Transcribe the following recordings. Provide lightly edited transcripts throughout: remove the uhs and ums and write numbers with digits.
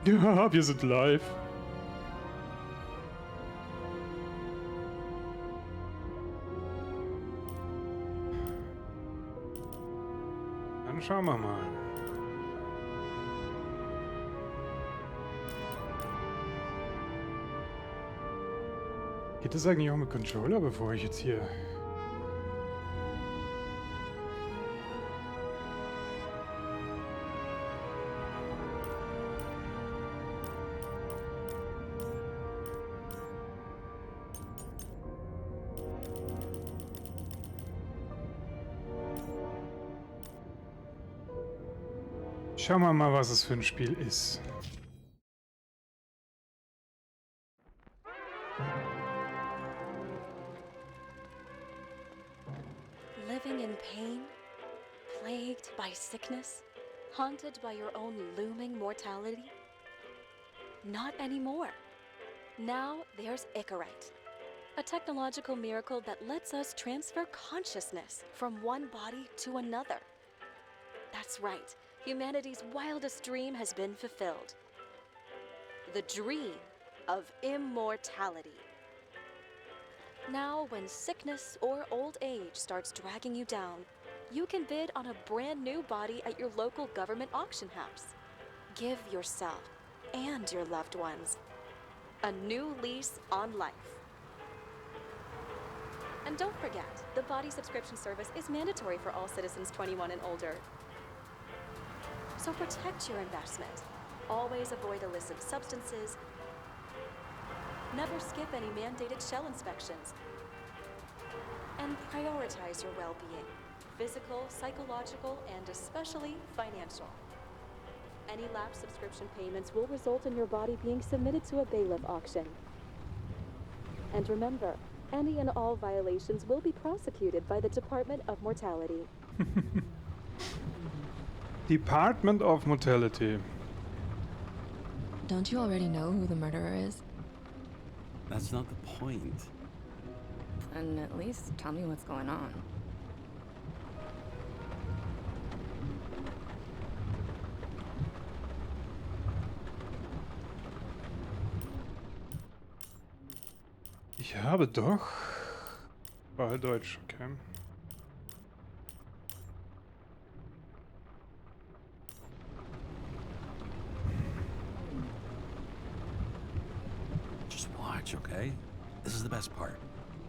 Ja, wir sind live. Dann schauen wir mal. Geht das eigentlich auch mit Controller, bevor ich jetzt hier... Schauen wir mal, was es für ein Spiel ist. Living in pain, plagued by sickness, haunted by your own looming mortality? Not anymore. Now there's Icarite, a technological miracle that lets us transfer consciousness from one body to another. That's right, humanity's wildest dream has been fulfilled. The dream of immortality. Now, when sickness or old age starts dragging you down, you can bid on a brand new body at your local government auction house. Give yourself and your loved ones a new lease on life. And don't forget, the body subscription service is mandatory for all citizens 21 and older. So protect your investment. Always avoid illicit substances. Never skip any mandated shell inspections. And prioritize your well-being, physical, psychological, and especially financial. Any lapsed subscription payments will result in your body being submitted to a bailiff auction. And remember, any and all violations will be prosecuted by the Department of Mortality. Department of Mortality. Don't you already know who the murderer is? That's not the point. And at least tell me what's going on. Ich habe doch... War Deutsch, okay. Just watch, okay? This is the best part,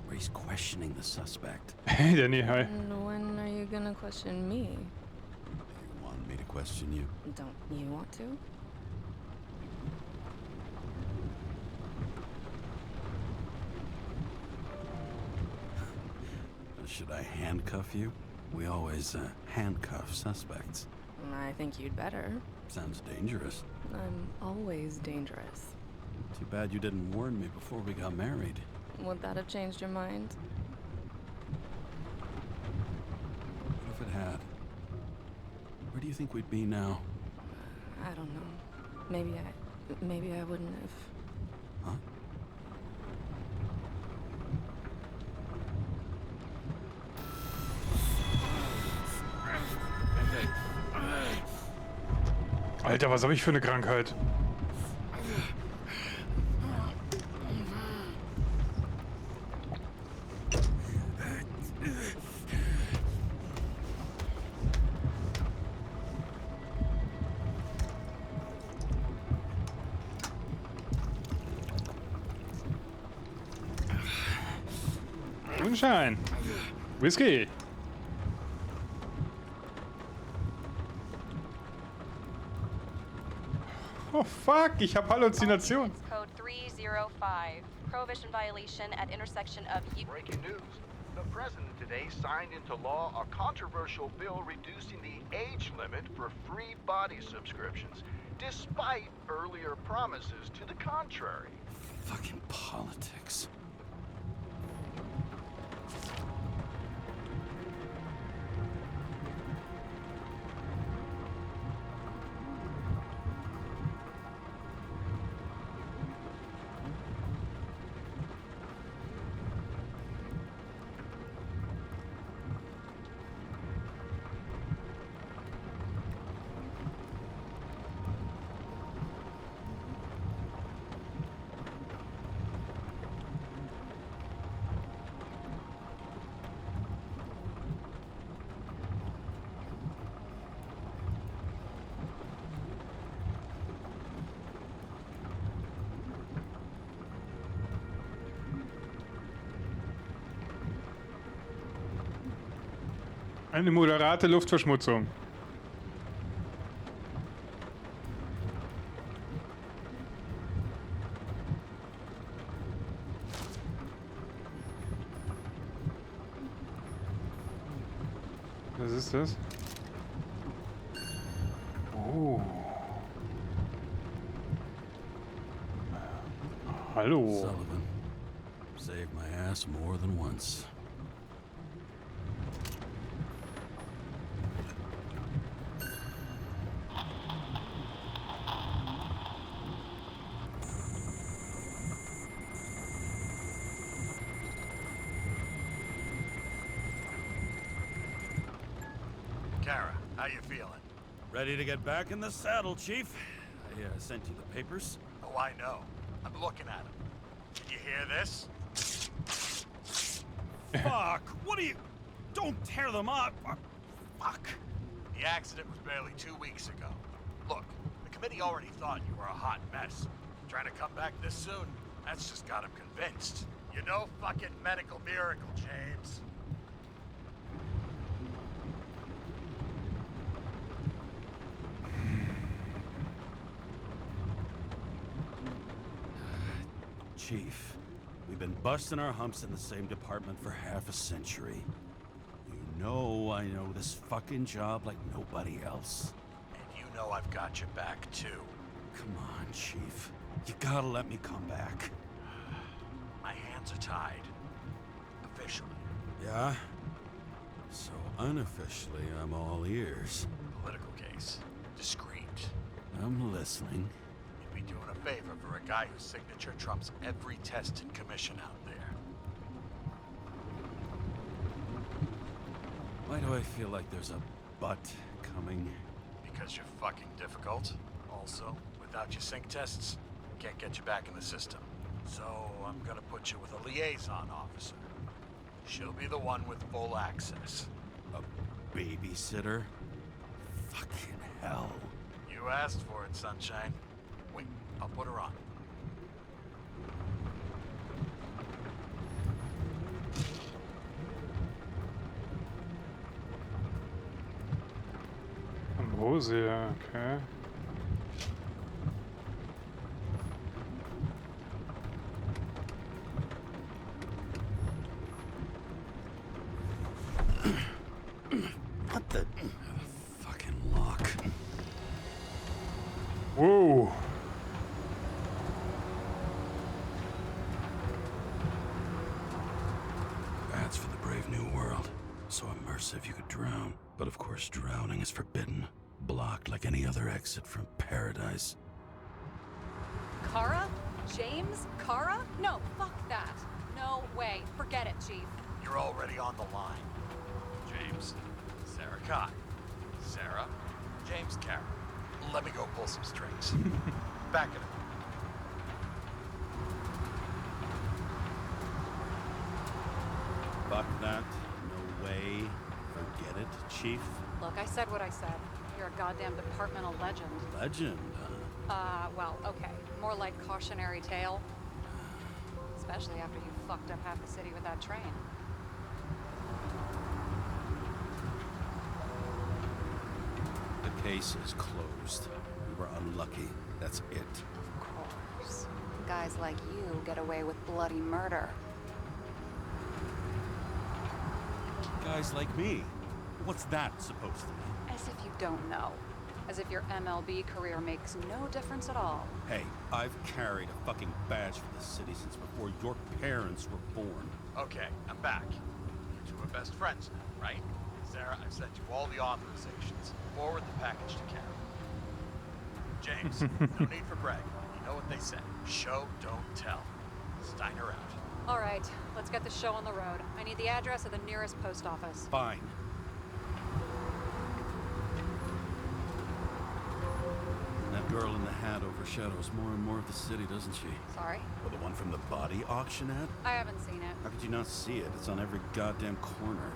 where he's questioning the suspect. Hey, Danny, hi. And when are you gonna question me? You want me to question you? Don't you want to? Should I handcuff you? We always handcuff suspects. I think you'd better. Sounds dangerous. I'm always dangerous. Too bad you didn't warn me before we got married. Would that have changed your mind? What if it had? Where do you think we'd be now? I don't know. Maybe I wouldn't have. Huh? Alter, was habe ich für eine Krankheit? Moonshine. Whisky. Oh fuck, ich habe Halluzinationen. It's code 305. Prohibition violation at intersection of... Breaking news. The president today signed into law a controversial bill reducing the age limit for free body subscriptions, despite earlier promises to the contrary. Fucking politics. Eine moderate Luftverschmutzung. Was ist das? Oh. Hallo. Sullivan. Saved my ass more than once. Kara, how you feeling? Ready to get back in the saddle, Chief. I sent you the papers. Oh, I know. I'm looking at them. Did you hear this? Fuck! What are you... Don't tear them up! Fuck! The accident was barely 2 weeks ago. Look, the committee already thought you were a hot mess. Trying to come back this soon, that's just got them convinced. You're no fucking medical miracle, James. Chief, we've been busting our humps in the same department for half a century. You know I know this fucking job like nobody else. And you know I've got your back, too. Come on, Chief. You gotta let me come back. My hands are tied. Officially. Yeah? So unofficially, I'm all ears. Political case. Discreet. I'm listening. You'd be doing a favor for a guy whose signature trumps every test and commission out there. Why do I feel like there's a but coming? Because you're fucking difficult. Also, without your sync tests, can't get you back in the system. So I'm gonna put you with a liaison officer. She'll be the one with full access. A babysitter? Fucking hell. You asked for it, Sunshine. Wait, I'll put her on. Ambrosia, okay. What the... fucking lock. Whoa. That's for the brave new world. So immersive you could drown. But of course drowning is forbidden. Blocked like any other exit from paradise. Kara? James? Kara? No, fuck that. No way. Forget it, Chief. You're already on the line. James, Sarah Kai. Sarah, James Kara. Let me go pull some strings. Back at it. Fuck that. No way. Forget it, Chief. Look, I said what I said. You're a goddamn departmental legend. Legend, huh? Well, okay. More like cautionary tale. Especially after you fucked up half the city with that train. The case is closed. We were unlucky. That's it. Of course. Guys like you get away with bloody murder. Guys like me. What's that supposed to mean? As if you don't know. As if your MLB career makes no difference at all. Hey, I've carried a fucking badge for this city since before your parents were born. Okay, I'm back. You two are best friends now, right? Sarah, I've sent you all the authorizations. Forward the package to Karen. James, no need for bragging. You know what they say. Show, don't tell. Steiner out. All right, let's get the show on the road. I need the address of the nearest post office. Fine. That girl in the hat overshadows more and more of the city, doesn't she? Sorry? Well, the one from the body auction ad? I haven't seen it. How could you not see it? It's on every goddamn corner.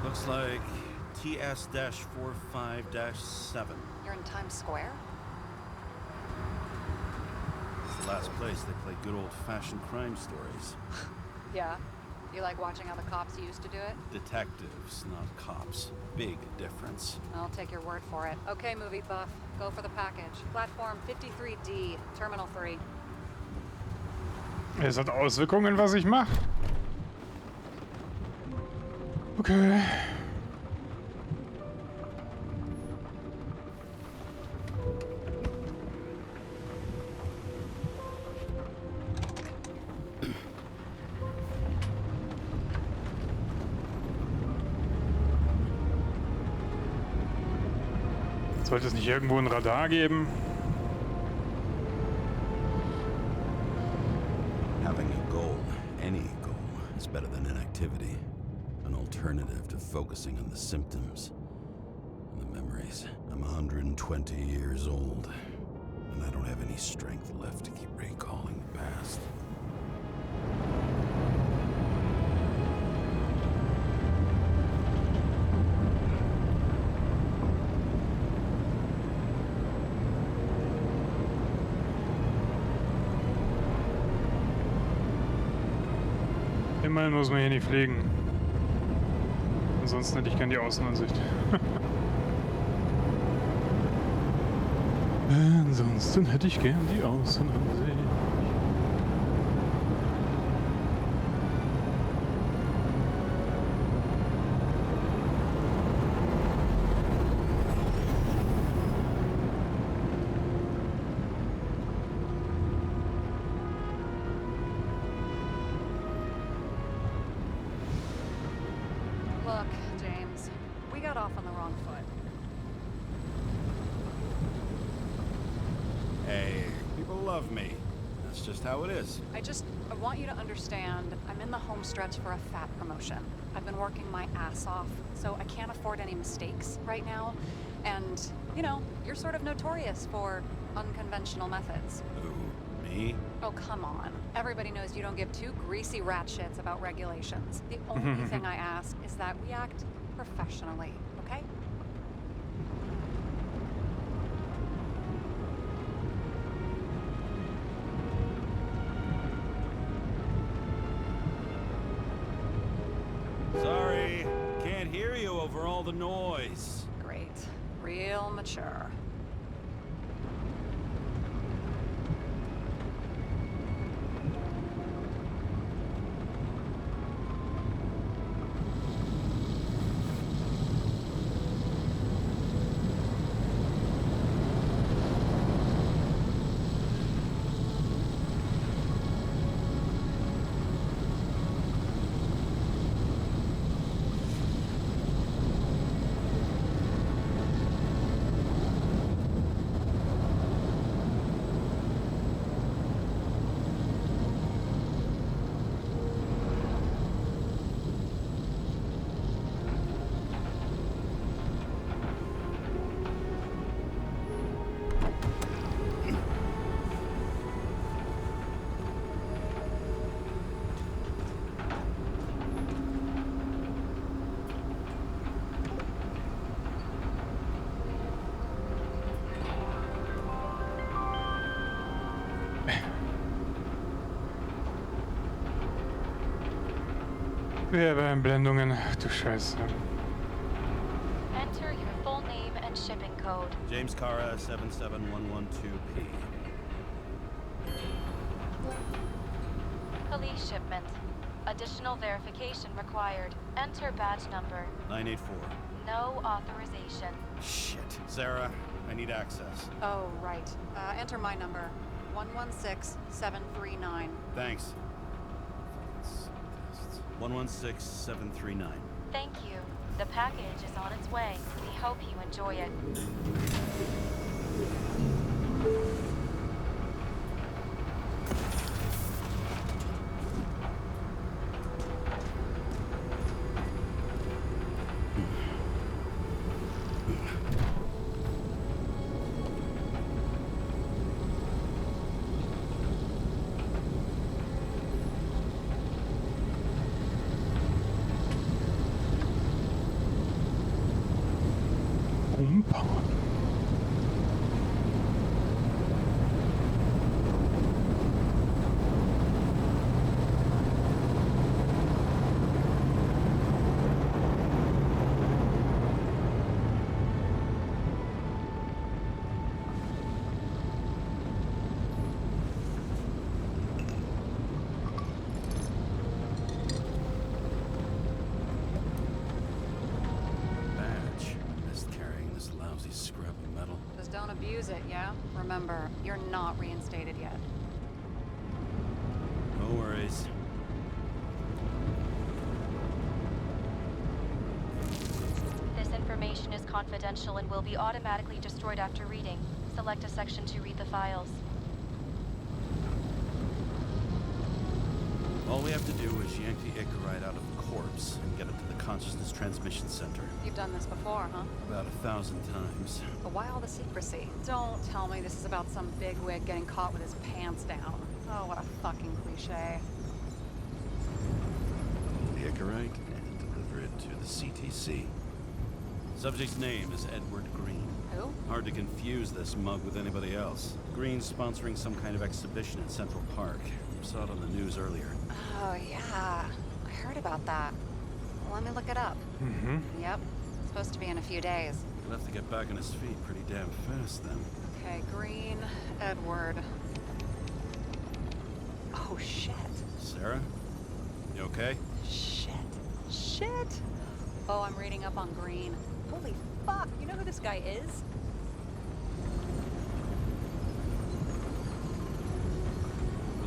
Looks like TS-45-7. You're in Times Square? It's the last place they play good old-fashioned crime stories. Yeah. You like watching how the cops used to do it? Detectives, not cops. Big difference. I'll take your word for it. Okay, movie buff. Go for the package. Platform 53D, Terminal 3. Es hat Auswirkungen, was ich mache. Okay. Sollte es nicht irgendwo ein Radar geben? Having a goal, any goal, is better than inactivity. An alternative to focusing on the symptoms and the memories. I'm 120 years old, and I don't have any strength left to keep recalling the past. Immerhin muss man hier nicht fliegen. Ansonsten hätte ich gerne die Außenansicht. Ansonsten hätte ich gern die Außenansicht. Look, James, we got off on the wrong foot. Hey, people love me. That's just how it is. I want you to understand, I'm in the home stretch for a fat promotion. I've been working my ass off, so I can't afford any mistakes right now. And, you know, you're sort of notorious for unconventional methods. Who, me? Oh, come on. Everybody knows you don't give two greasy rat shits about regulations. The only thing I ask is that we act professionally, okay? Sorry, can't hear you over all the noise. Great. Real mature. Werbeeinblendungen, ach du Scheiße. Enter your full name and shipping code. James Cara, 77112P. Police shipment. Additional verification required. Enter badge number. 984. No authorization. Shit. Sarah, I need access. Oh, right. Enter my number. 116739. Thanks. 116739. Thank you. The package is on its way. We hope you enjoy it. Umbauen. Don't abuse it, yeah? Remember, you're not reinstated yet. No worries. This information is confidential and will be automatically destroyed after reading. Select a section to read the files. All we have to do is yank the Icarite out of the corpse and get it to the consciousness transmission center. You've done this before, huh? About 1,000 times. But why all the secrecy? Don't tell me this is about some bigwig getting caught with his pants down. Oh, what a fucking cliche. The Icarite and deliver it to the CTC. Subject's name is Edward Green. Who? Hard to confuse this mug with anybody else. Green's sponsoring some kind of exhibition in Central Park. Saw it on the news earlier. Oh, yeah. I heard about that. Let me look it up. Mhm. Yep. Supposed to be in a few days. He'll have to get back on his feet pretty damn fast then. Okay, Green, Edward. Oh, shit. Sarah? You okay? Shit. Shit. Oh, I'm reading up on Green. Holy fuck. You know who this guy is?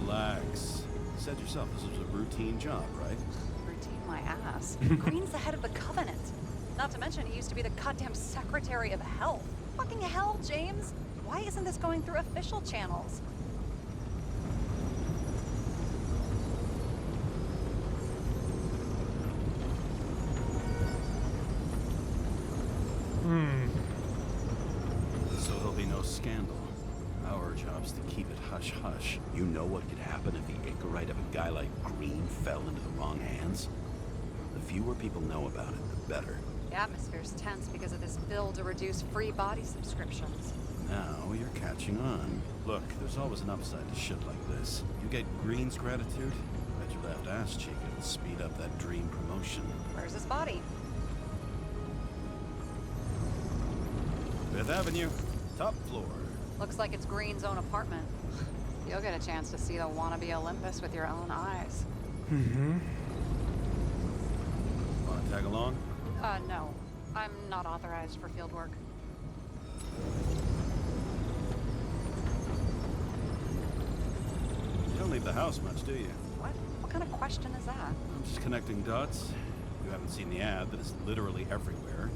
Relax. You said yourself this was a routine job, right? Routine my ass. Green's the head of the Covenant. Not to mention, he used to be the goddamn Secretary of Health. Fucking hell, James. Why isn't this going through official channels? So there'll be no scandal. Our job's to keep it hush-hush. You know what could happen if the Icarite of a guy like Green fell into the wrong hands? The fewer people know about it, the better. The atmosphere's tense because of this bill to reduce free body subscriptions. Now you're catching on. Look, there's always an upside to shit like this. You get Green's gratitude, bet your left ass cheek it'll speed up that dream promotion. Where's his body? Fifth Avenue, top floor. Looks like it's Green's own apartment. You'll get a chance to see the wannabe Olympus with your own eyes. Mhm. Wanna tag along? No. I'm not authorized for field work. You don't leave the house much, do you? What? What kind of question is that? I'm just connecting dots. You haven't seen the ad that is literally everywhere.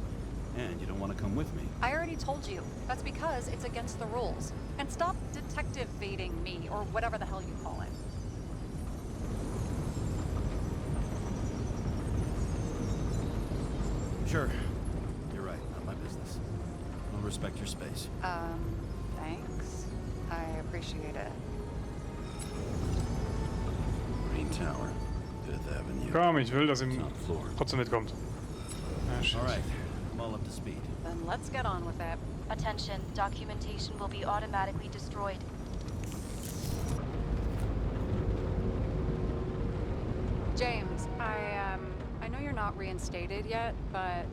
And you don't want to come with me. I already told you. That's because it's against the rules. And stop detective-vating me, or whatever the hell you call it. Sure. You're right. Not my business. I'll respect your space. Thanks. I appreciate it. Green Tower, Fifth Avenue. Komm, ich will, dass ihm Top floor. trotzdem mitkommt. Ah, shit. All right. I'm all up to speed. Then let's get on with it. Attention, documentation will be automatically destroyed. James, I know you're not reinstated yet, but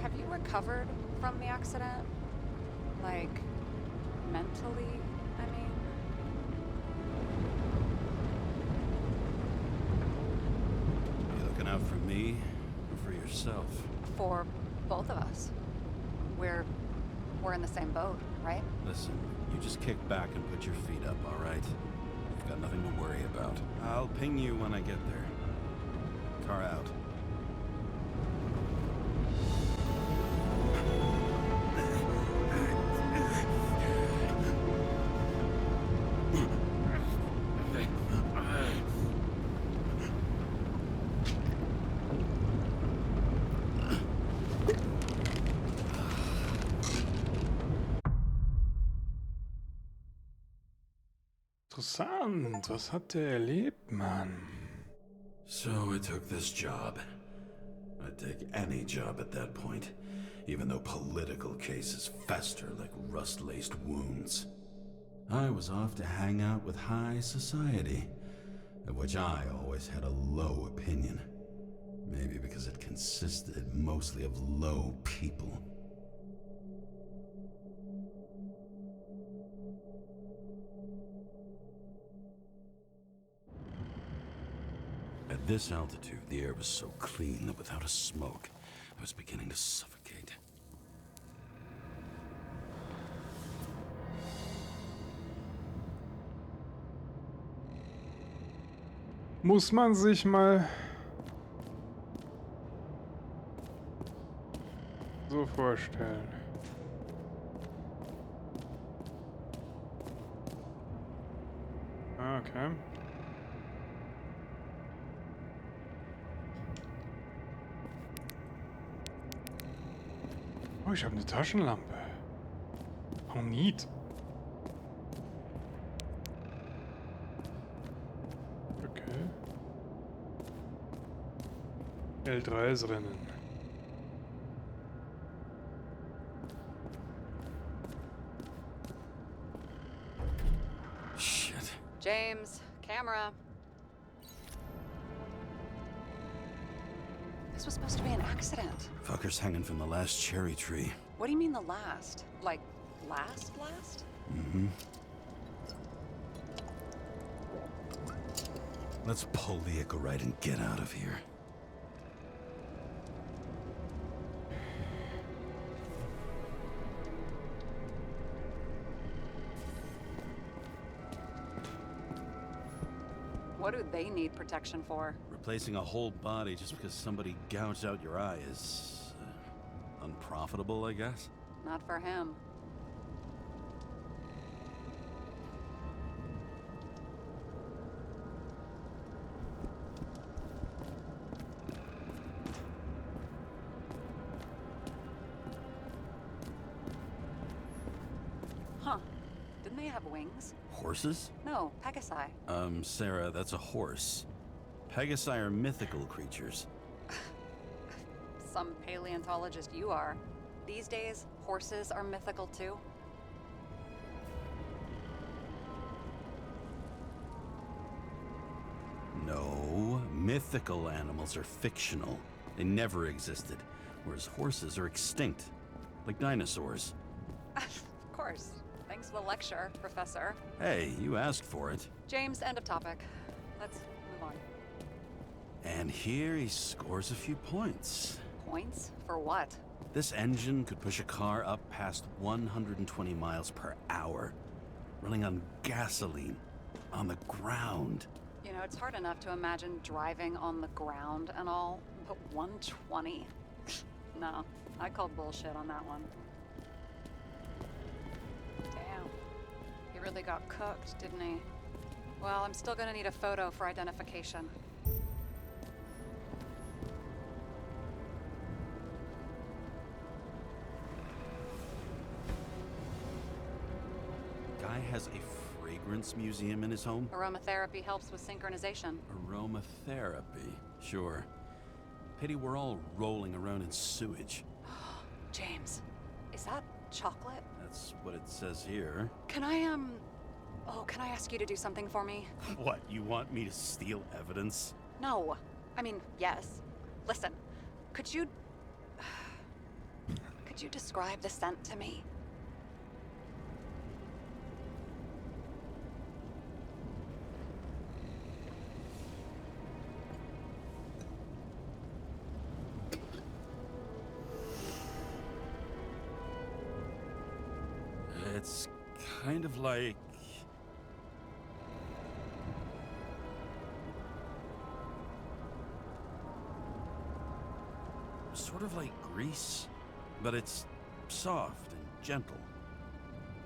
have you recovered from the accident? Like, mentally, I mean? You looking out for me or for yourself? For both of us. We're in the same boat, right? Listen, you just kick back and put your feet up, all right? You've got nothing to worry about. I'll ping you when I get there. Car out. Interessant. Was hat der erlebt, Mann? So I took this job. I'd take any job at that point, even though political cases fester like rust-laced wounds. I was off to hang out with high society, of which I always had a low opinion. Maybe because it consisted mostly of low people. At this altitude, the air was so clean that without a smoke, I was beginning to suffocate. Muss man sich mal so vorstellen. Okay. Oh, ich habe eine Taschenlampe. Oh, neat. Okay. L3 ist Rennen. Shit. James, camera. This was supposed to be an accident. Fucker's hanging from the last cherry tree. What do you mean the last? Like, last? Mm-hmm. Let's pull the Icarite right and get out of here. What do they need protection for? Replacing a whole body just because somebody gouged out your eye is unprofitable, I guess. Not for him. Huh. Didn't they have wings? Horses? No, Pegasi. Sarah, that's a horse. Pegasi are mythical creatures. Some paleontologist you are. These days, horses are mythical too. No, mythical animals are fictional. They never existed, whereas horses are extinct, like dinosaurs. Of course. Thanks for the lecture, Professor. Hey, you asked for it. James, end of topic. Let's move on. And here he scores a few points. Points? For what? This engine could push a car up past 120 miles per hour, running on gasoline, on the ground. You know, it's hard enough to imagine driving on the ground and all, but 120? No, I call bullshit on that one. Damn. He really got cooked, didn't he? Well, I'm still gonna need a photo for identification. Guy has a fragrance museum in his home? Aromatherapy helps with synchronization. Aromatherapy, sure. Pity we're all rolling around in sewage. James, is that chocolate? That's what it says here. Can I, can I ask you to do something for me? What, you want me to steal evidence? No. I mean, yes. Listen, could you describe the scent to me? It's kind of like... sort of like grease, but it's soft and gentle.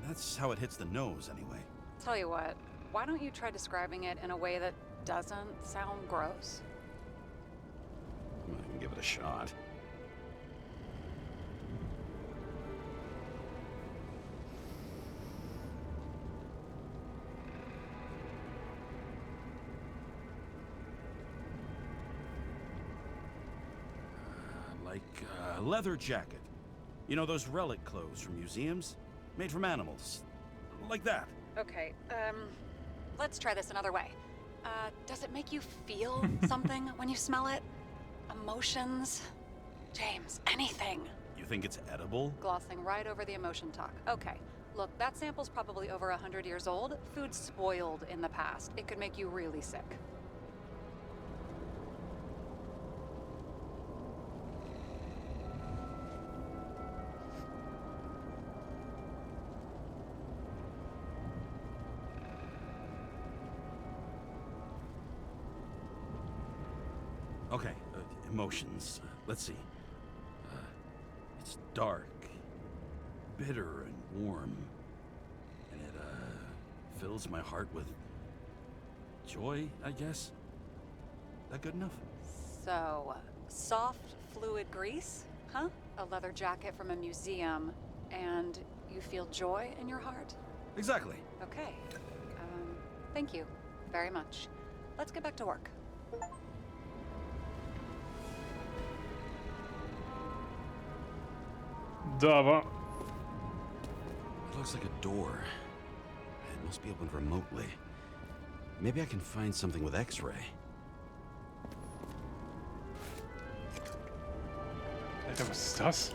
That's how it hits the nose, anyway. Tell you what, why don't you try describing it in a way that doesn't sound gross? I can give it a shot. Like a leather jacket. You know those relic clothes from museums? Made from animals. Like that. Okay, let's try this another way. Does it make you feel something when you smell it? Emotions? James, anything. You think it's edible? Glossing right over the emotion talk. Okay, look, that sample's probably over 100 years old. Food spoiled in the past. It could make you really sick. Okay, emotions. Let's see. It's dark, bitter, and warm. And it, fills my heart with joy, I guess? That good enough? So, soft fluid grease? Huh? A leather jacket from a museum, and you feel joy in your heart? Exactly. Okay. Thank you very much. Let's get back to work. Da war. It looks like a door. It must be opened remotely. Maybe I can find something with X-ray. Alter, was ist das?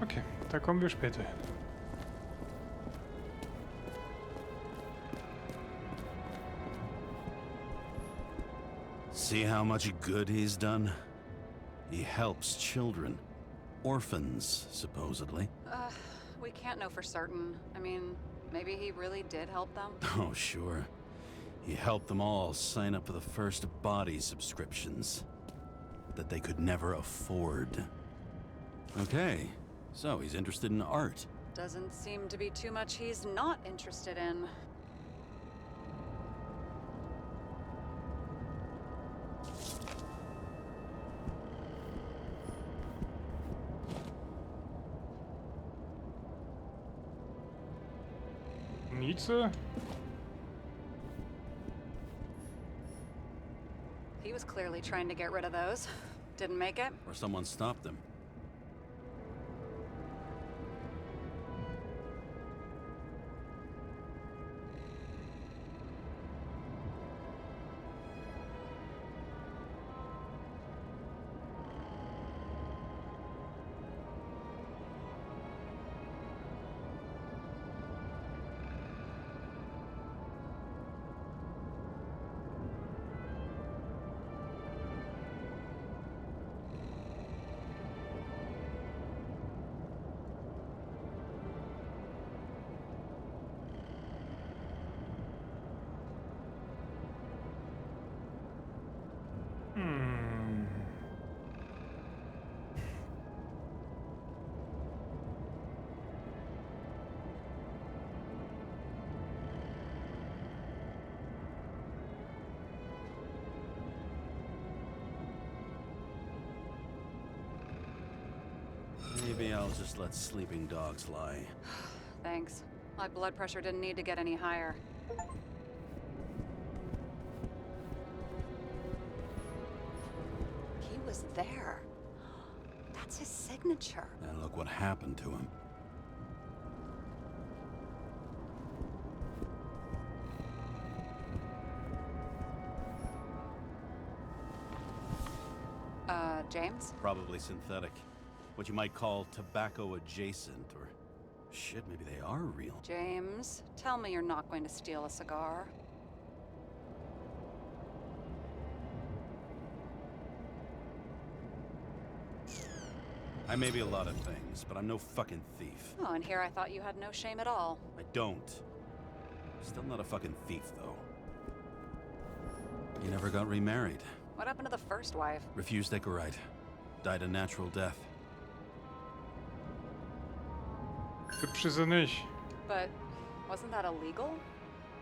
Okay, da kommen wir später hin. See how much good he's done? He helps children. Orphans, supposedly. We can't know for certain. I mean, maybe he really did help them. Oh, sure. He helped them all sign up for the first body subscriptions that they could never afford. Okay, so he's interested in art. Doesn't seem to be too much he's not interested in. Nietzsche? He was clearly trying to get rid of those. Didn't make it. Or someone stopped him. Maybe I'll just let sleeping dogs lie. Thanks. My blood pressure didn't need to get any higher. He was there. That's his signature. And look what happened to him. James? Probably synthetic. What you might call tobacco adjacent, or shit, maybe they are real. James, tell me you're not going to steal a cigar. I may be a lot of things, but I'm no fucking thief. Oh, and here I thought you had no shame at all. I don't. Still not a fucking thief, though. You never got remarried. What happened to the first wife? Refused Ecorite. Died a natural death. Hübsch ist er nicht. But wasn't that illegal?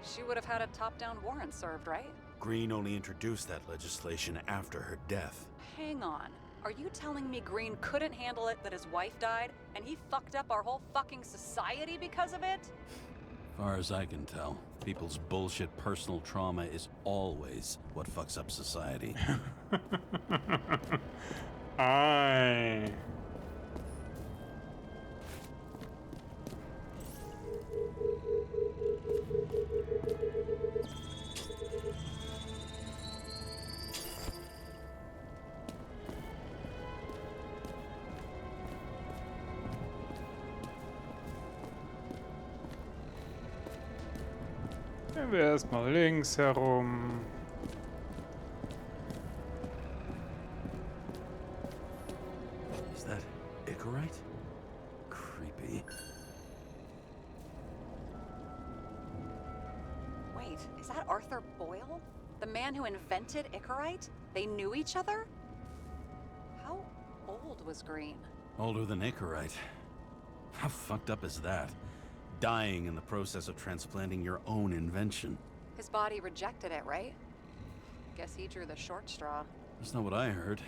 She would have had a top-down warrant served, right? Green only introduced that legislation after her death. Hang on. Are you telling me Green couldn't handle it that his wife died, and he fucked up our whole fucking society because of it? Far as I can tell, people's bullshit personal trauma is always what fucks up society. Ei. wir erstmal links herum. Is that Icarite? Creepy. Wait, is that Arthur Boyle? The man who invented Icarite? They knew each other? How old was Green? Older than Icarite. How fucked up is that? Dying in the process of transplanting your own invention. His body rejected it, right? Guess he drew the short straw. That's not what I heard.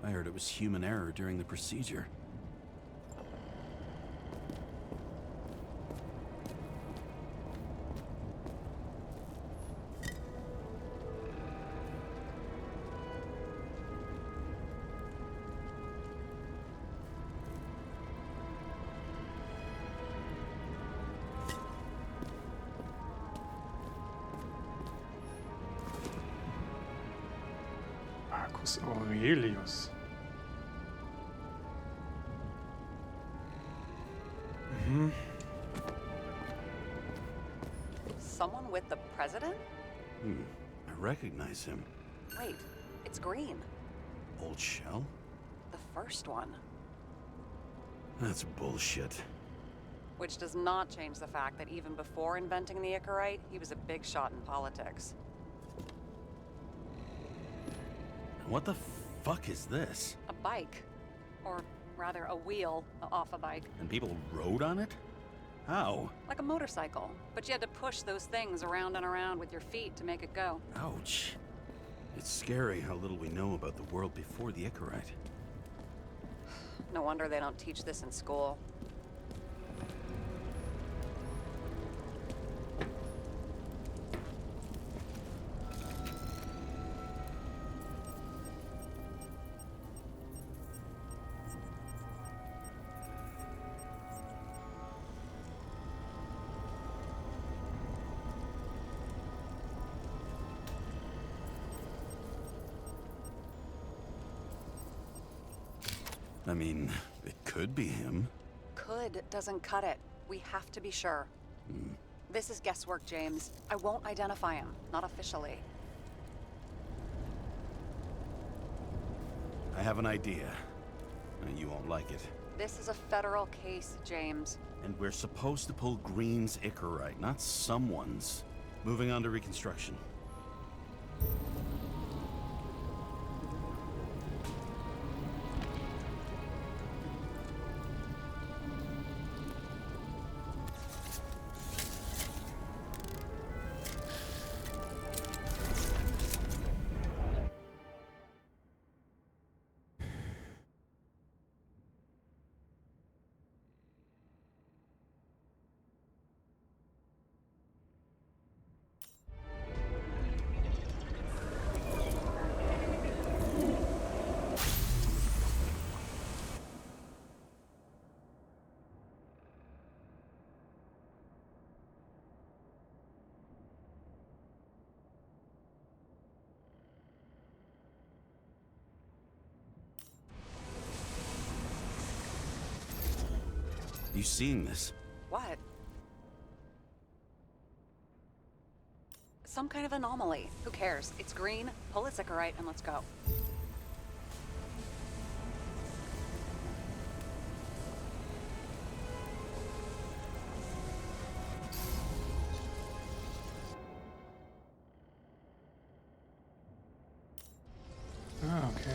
I heard it was human error during the procedure. Marcus Aurelius. Someone with the president? I recognize him. Wait, it's Green. Old Shell? The first one. That's bullshit. Which does not change the fact that even before inventing the Icarite, he was a big shot in politics. What the fuck is this? A bike. Or rather, a wheel off a bike. And people rode on it? How? Like a motorcycle. But you had to push those things around and around with your feet to make it go. Ouch. It's scary how little we know about the world before the Icarite. No wonder they don't teach this in school. I mean, it could be him. Could doesn't cut it. We have to be sure. This is guesswork, James. I won't identify him. Not officially. I have an idea. You won't like it. This is a federal case, James. And we're supposed to pull Green's Icarite, not someone's. Moving on to reconstruction. You seeing this? What? Some kind of anomaly. Who cares? It's Green, pull its Icarite, and let's go. Ah, okay.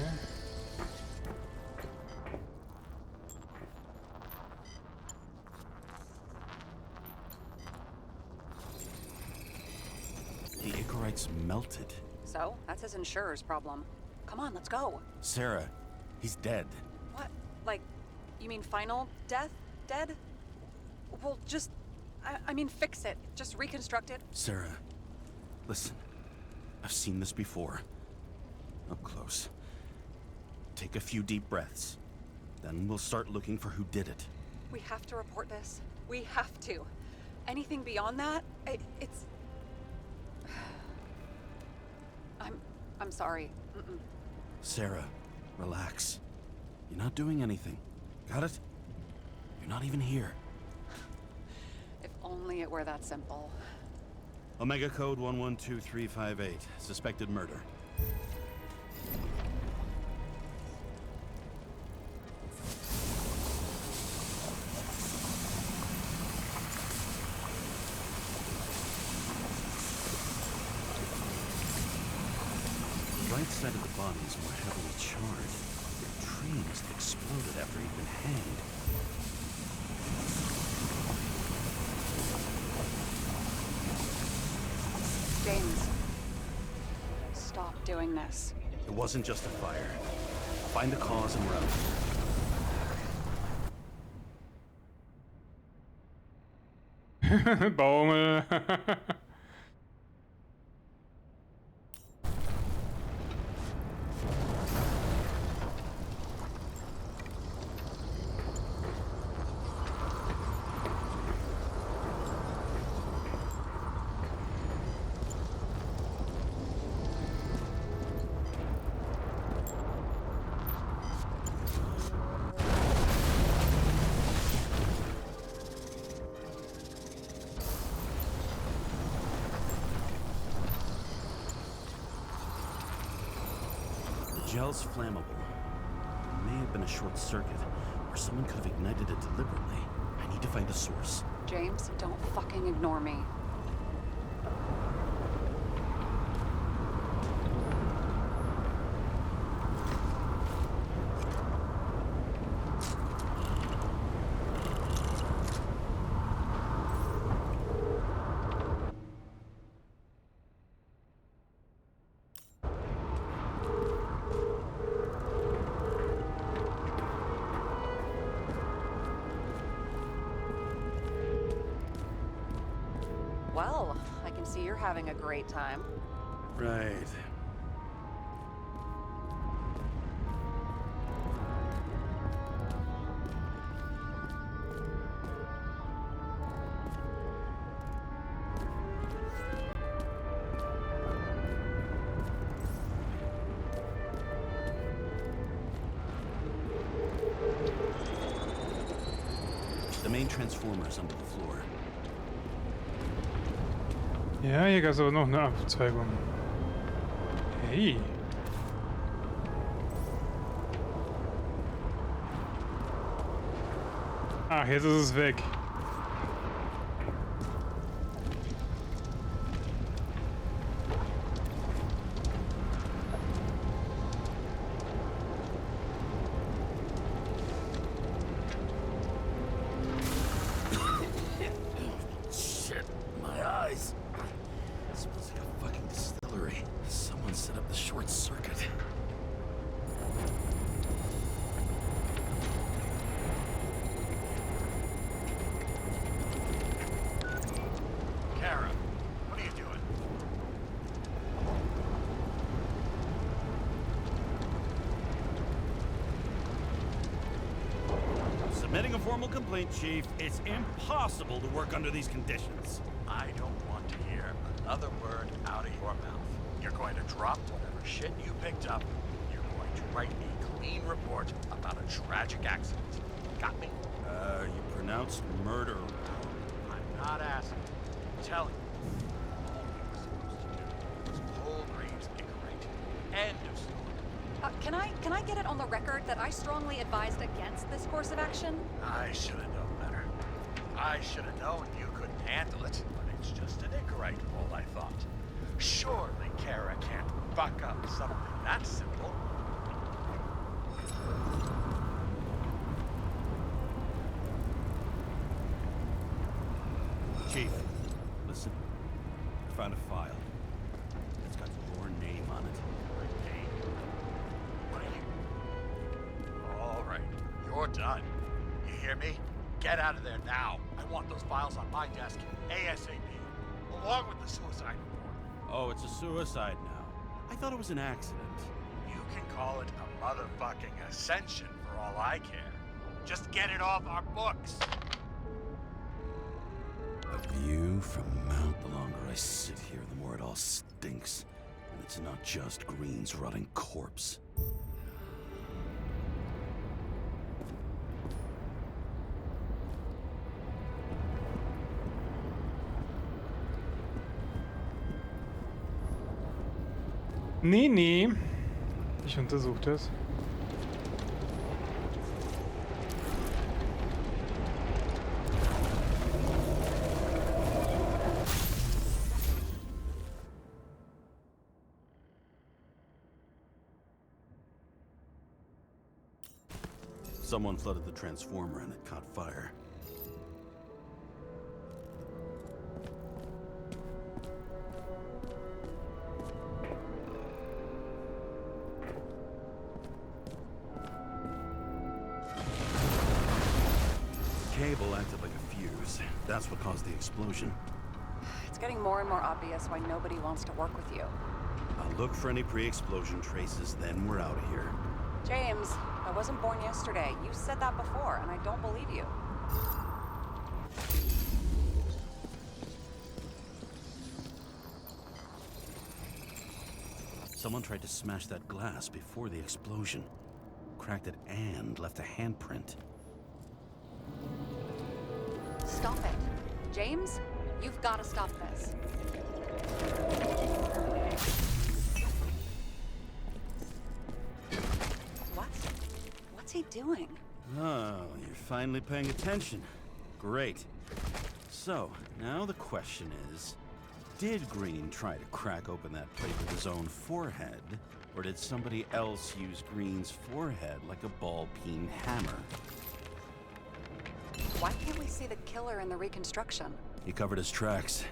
The Icarite's melted. So, that's his insurer's problem. Come on, let's go. Sarah, he's dead. What? Like, you mean final death? Dead? Well, just... I mean, fix it. Just reconstruct it. Sarah, listen. I've seen this before. Up close. Take a few deep breaths. Then we'll start looking for who did it. We have to report this. We have to. Anything beyond that, it's... I'm sorry. Mm-mm. Sarah, relax. You're not doing anything. Got it? You're not even here. If only it were that simple. Omega Code 112358. Suspected murder. The right side of the body is more heavily charred. The tree must have exploded after he'd been hanged. James, stop doing this. It wasn't just a fire. Find the cause and we're out. Baumel. The gel's flammable. It may have been a short circuit, or someone could have ignited it deliberately. I need to find a source. James, don't fucking ignore me. Well, I can see you're having a great time. Right. The main transformer is under the floor. Ja, hier gab es aber noch eine Abzweigung. Hey. Ach, jetzt ist es weg. Shit, my eyes. It smells like a fucking distillery. Someone set up the short circuit. Kara, what are you doing? Submitting a formal complaint, Chief. It's impossible to work under these conditions. I don't want to hear another word out of your mouth. You're going to drop whatever shit you picked up. You're going to write a clean report about a tragic accident. Got me? You pronounced murder. I'm not asking. I'm telling you. All we were supposed to do was pull Greaves' incorrect. End of story. Can I get it on the record that I strongly advised against this course of action? I should have known better. I should have known you couldn't handle it, but it's just an incorrect role, I thought. Surely Kara can't buck up something that simple. Chief, listen. I found a file. It's got your name on it. Hey, what are you? All right, you're done. You hear me? Get out of there now. I want those files on my desk ASAP, along with the suicide report. Oh, it's a suicide now. I thought it was an accident. You can call it a motherfucking ascension for all I care. Just get it off our books. A view from Mount. The longer I sit here, the more it all stinks. And it's not just Green's rotting corpse. Nee, nee. Ich untersuche das. Someone flooded the transformer and it caught fire. Cable acted like a fuse. That's what caused the explosion. It's getting more and more obvious why nobody wants to work with you. I'll look for any pre-explosion traces, then we're out of here. James, I wasn't born yesterday. You said that before, and I don't believe you. Someone tried to smash that glass before the explosion. Cracked it and left a handprint. Stop it. James, you've got to stop this. What's he doing? Oh, you're finally paying attention. Great. So, now the question is, did Green try to crack open that plate with his own forehead, or did somebody else use Green's forehead like a ball-peen hammer? Why can't we see the killer in the reconstruction? He covered his tracks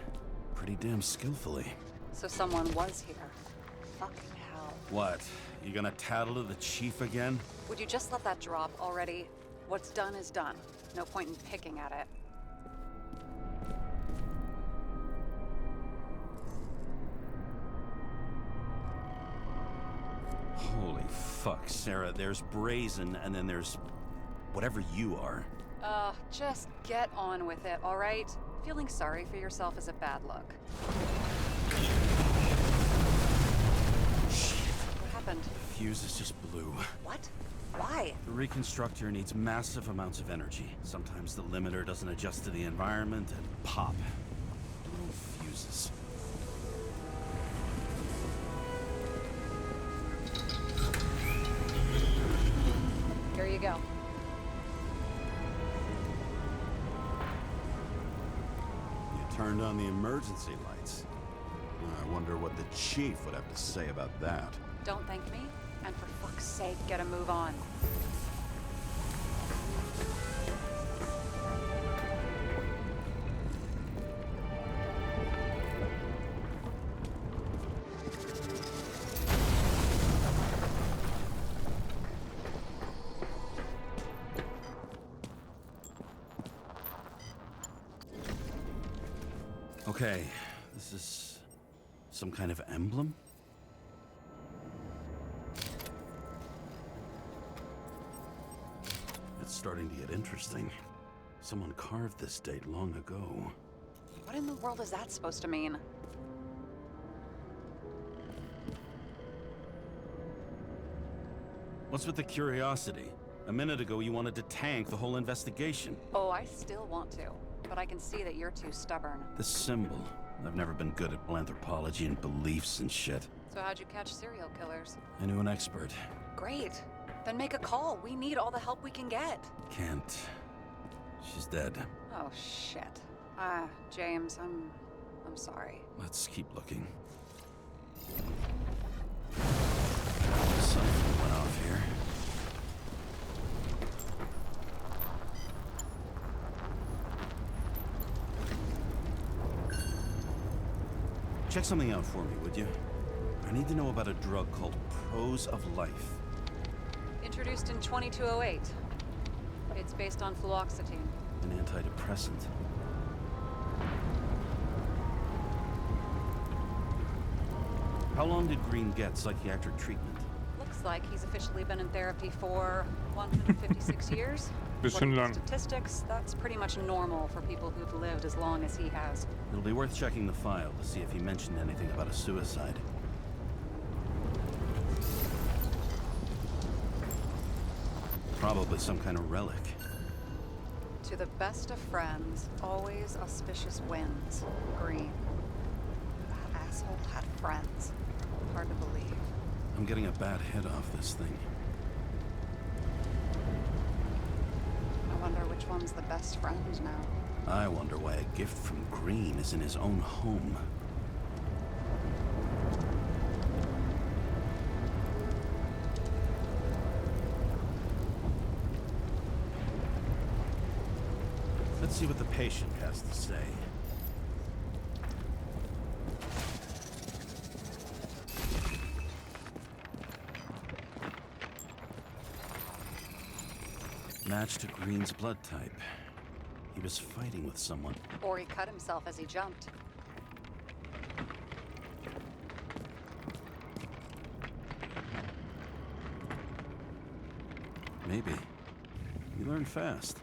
pretty damn skillfully. So someone was here. Fucking hell. What? You gonna tattle to the chief again? Would you just let that drop already? What's done is done. No point in picking at it. Holy fuck, Sarah. There's Brazen, and then there's whatever you are. Just get on with it, all right? Feeling sorry for yourself is a bad look. Shit. What happened? The fuse is just blue. What? Why? The reconstructor needs massive amounts of energy. Sometimes the limiter doesn't adjust to the environment, and pop. Blue fuses. Here you go. You turned on the emergency lights. I wonder what the chief would have to say about that. Don't thank me, and for fuck's sake, get a move on. Okay, this is some kind of emblem? It's starting to get interesting. Someone carved this date long ago. What in the world is that supposed to mean? What's with the curiosity? A minute ago you wanted to tank the whole investigation. Oh, I still want to, but I can see that you're too stubborn. The symbol. I've never been good at anthropology and beliefs and shit. So how'd you catch serial killers? I knew an expert. Great. Then make a call. We need all the help we can get. Can't. She's dead. Oh, shit. James, I'm sorry. Let's keep looking. Something went off here. Check something out for me, would you? I need to know about a drug called Pros of Life. Introduced in 2208. It's based on fluoxetine. An antidepressant. How long did Green get psychiatric treatment? Looks like he's officially been in therapy for 156 years. Bisschen According to lang. statistics, that's pretty much normal for people who've lived as long as he has. It'll be worth checking the file to see if he mentioned anything about a suicide. Probably some kind of relic. To the best of friends, always auspicious wins. Green. That asshole had friends. Hard to believe. I'm getting a bad hit off this thing. I wonder which one's the best friend now. I wonder why a gift from Green is in his own home. Let's see what the patient has to say. Match to Green's blood type. He was fighting with someone. Or he cut himself as he jumped. Maybe. You learn fast.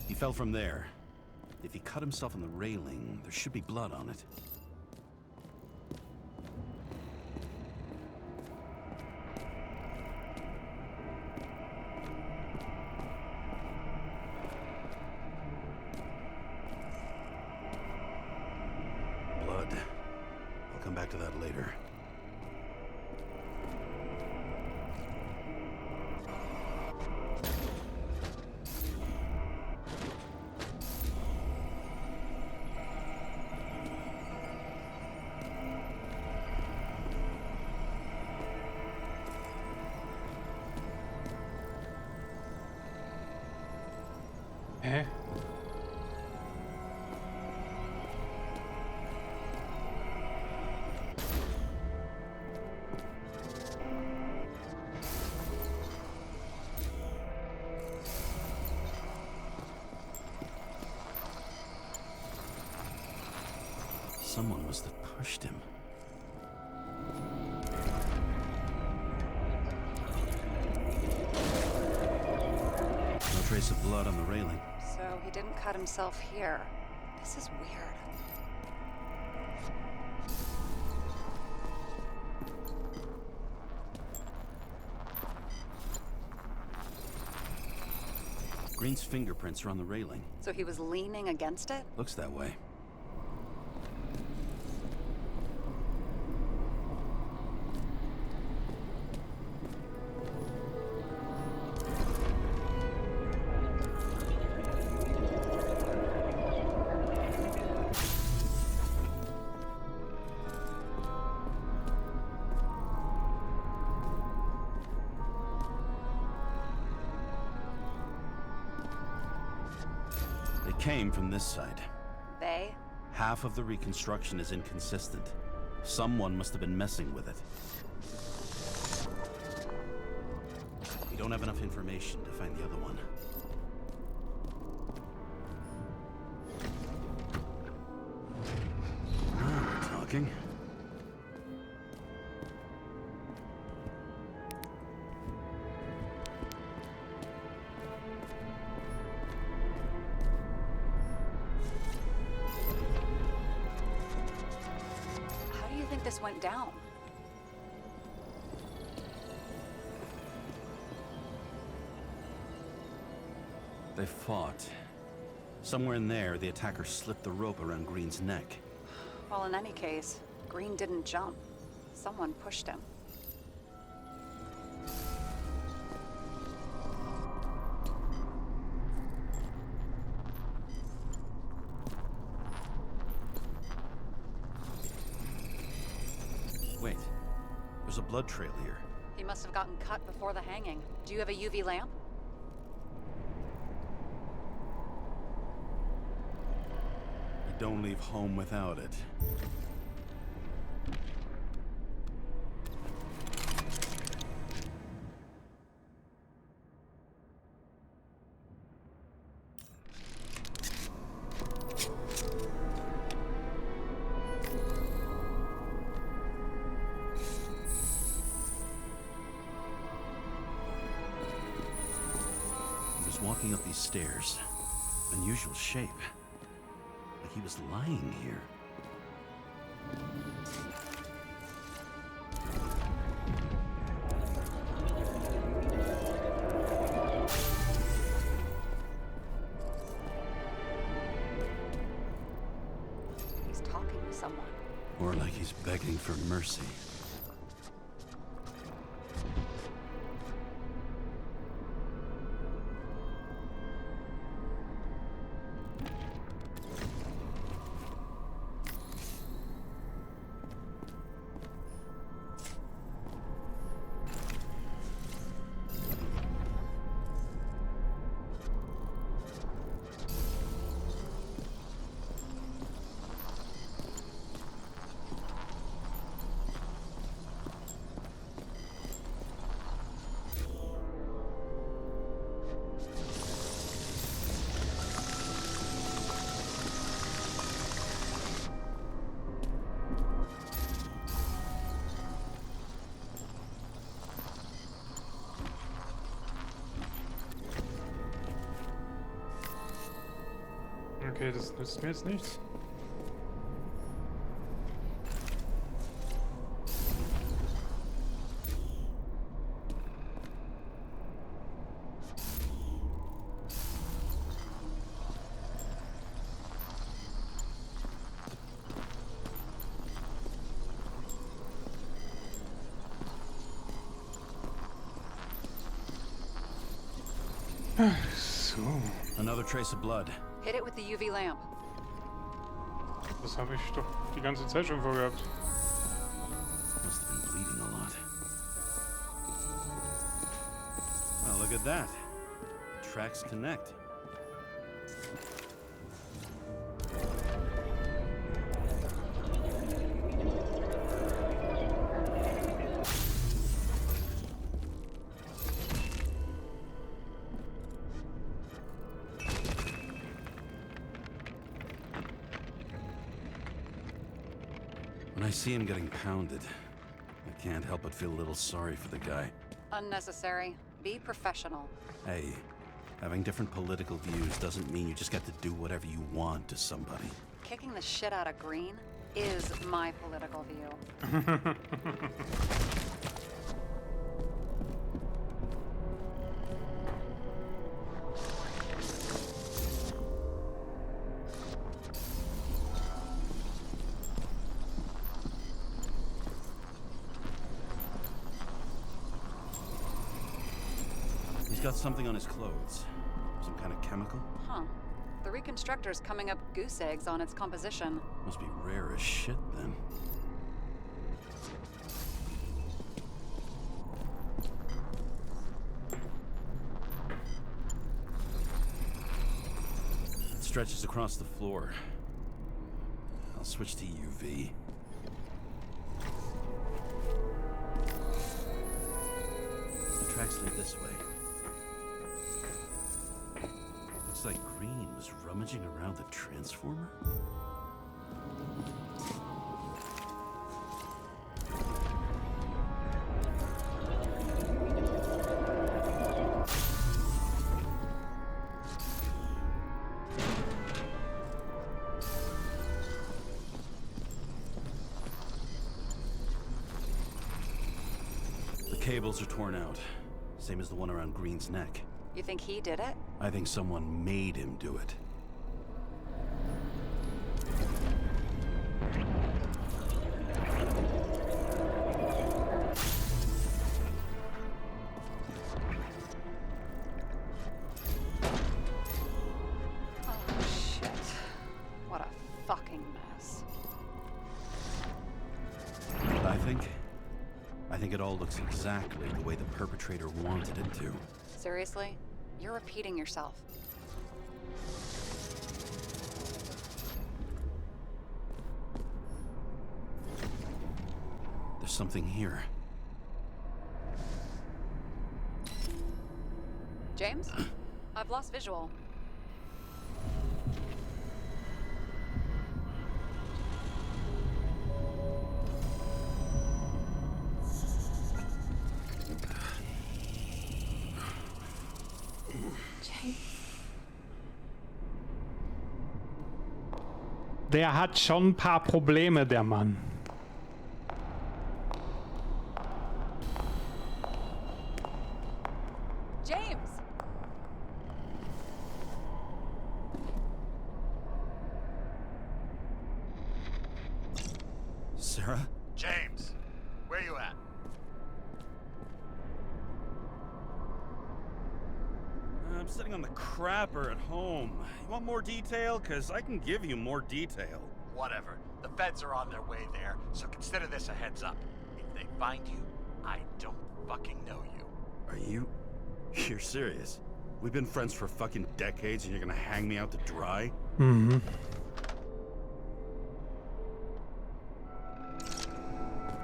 He fell from there. If he cut himself on the railing, there should be blood on it. Blood. I'll come back to that later. Hä? Someone must have pushed him. No trace of blood on the railing. So he didn't cut himself here. This is weird. Green's fingerprints are on the railing. So he was leaning against it? Looks that way. They came from this side. They? Half of the reconstruction is inconsistent. Someone must have been messing with it. We don't have enough information to find the other one. Now we're talking. How do you think this went down? They fought. Somewhere in there, the attacker slipped the rope around Green's neck. Well, in any case, Green didn't jump. Someone pushed him. Wait, there's a blood trail here. He must have gotten cut before the hanging. Do you have a UV lamp? You don't leave home without it. He was walking up these stairs. Unusual shape. Like he was lying here. someone. Or like he's begging for mercy. Okay, das nützt mir jetzt nichts. So, Another trace of blood. Hit it with the UV lamp. das habe ich doch die ganze Zeit schon vorgehabt. Must have been bleeding a lot. Well, look at that. Tracks connect. When I see him getting pounded, I can't help but feel a little sorry for the guy. Unnecessary. Be professional. Hey, having different political views doesn't mean you just get to do whatever you want to somebody. Kicking the shit out of Green is my political view. He's got something on his clothes. Some kind of chemical? Huh. The Reconstructor's coming up goose eggs on its composition. Must be rare as shit then. It stretches across the floor. I'll switch to UV. The tracks lead this way. Looks like Green was rummaging around the transformer. The cables are torn out, same as the one around Green's neck. You think he did it? I think someone made him do it. Oh, shit. What a fucking mess. But I think it all looks exactly the way the perpetrator wanted it to. Seriously? You're repeating yourself. There's something here. James? I've lost visual. Der hat schon ein paar Probleme, der Mann. James! Sarah? James, where you at? I'm sitting on the crapper at home. You want more detail? Cause I can give you more detail. Whatever. The feds are on their way there, so consider this a heads up. If they find you, I don't fucking know you. Are you... You're serious? We've been friends for fucking decades and you're gonna hang me out to dry? Mhm.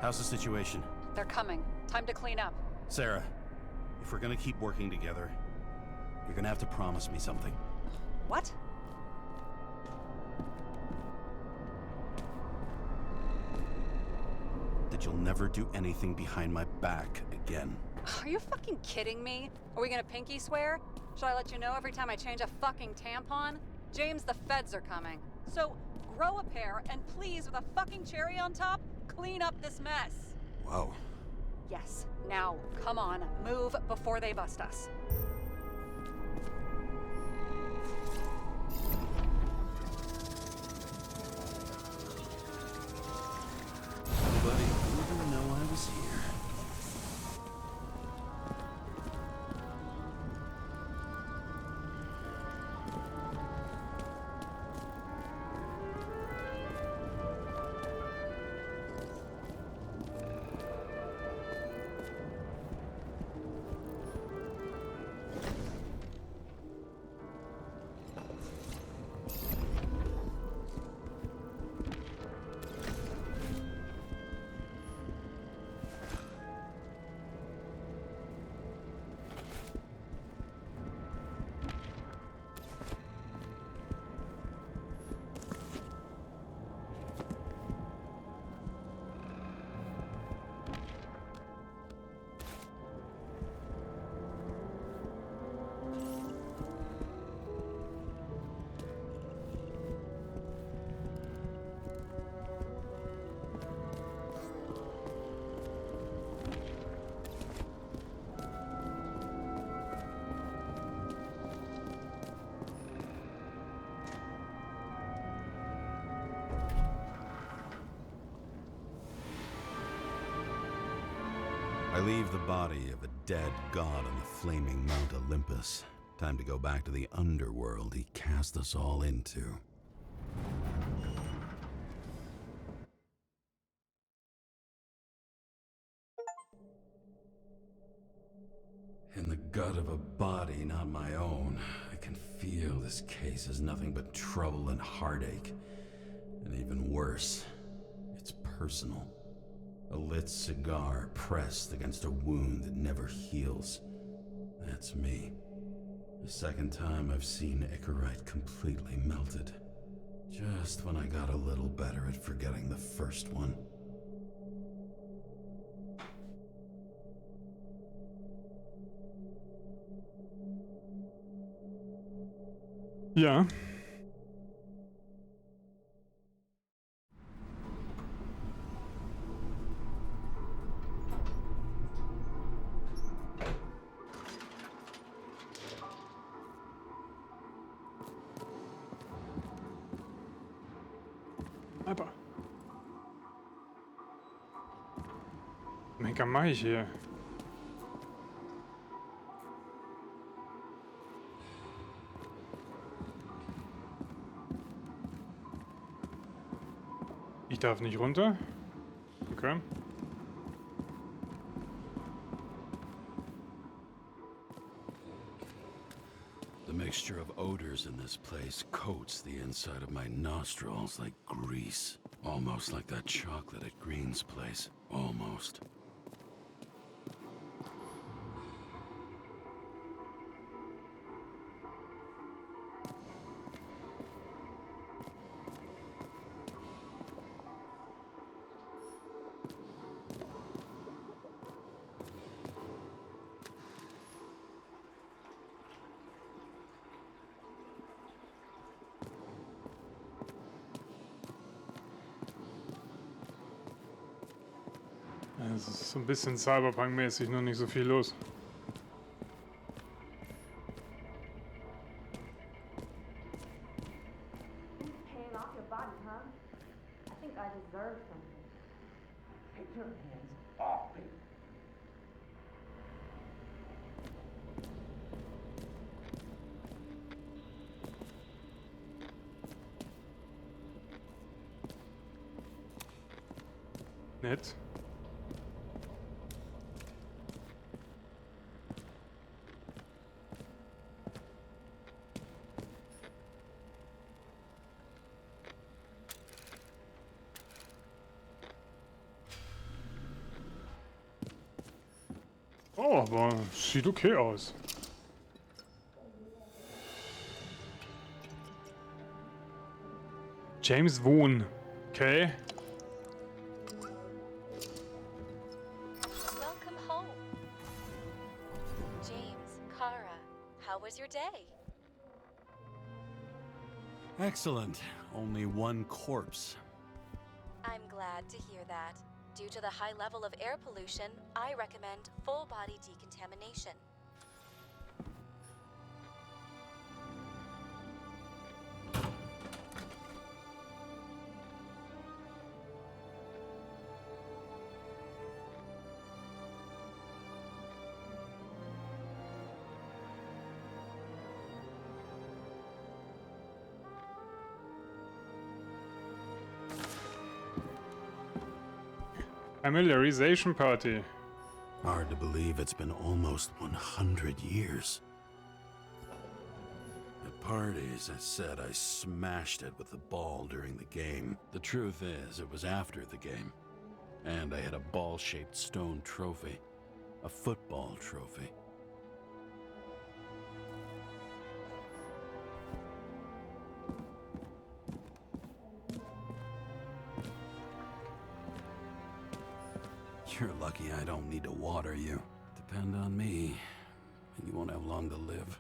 How's the situation? They're coming. Time to clean up. Sarah, if we're gonna keep working together, you're gonna have to promise me something. What? That you'll never do anything behind my back again. Are you fucking kidding me? Are we gonna pinky swear? Should I let you know every time I change a fucking tampon? James, the feds are coming. So, grow a pair, and please, with a fucking cherry on top, clean up this mess. Wow. Yes, now, come on, move before they bust us. Nobody would even know I was here. I leave the body of a dead god on the flaming Mount Olympus. Time to go back to the underworld he cast us all into. In the gut of a body not my own, I can feel this case is nothing but trouble and heartache. And even worse, it's personal. A lit cigar pressed against a wound that never heals. That's me. The second time I've seen Icarite completely melted. Just when I got a little better at forgetting the first one. Ja. Aber. Mega mache ich hier? Ich darf nicht runter? Okay. The mixture of odors in this place coats the inside of my nostrils like grease. Almost like that chocolate at Green's place. Almost. Es ist so ein bisschen Cyberpunk-mäßig, noch nicht so viel los. Who's paying off your body, huh? I think I deserve something. Take your hands off me. Nett. Oh, aber sieht okay aus. James Wohn. Okay. Welcome home. James, Kara, how was your day? Excellent. Only one corpse. I'm glad to hear that. Due to the high level of air pollution, I recommend full body decontamination. Familiarization party. Hard to believe it's been almost 100 years. At parties, I said I smashed it with the ball during the game. The truth is, it was after the game. And I had a ball-shaped stone trophy. A football trophy. You're lucky I don't need to water you. Depend on me, and you won't have long to live.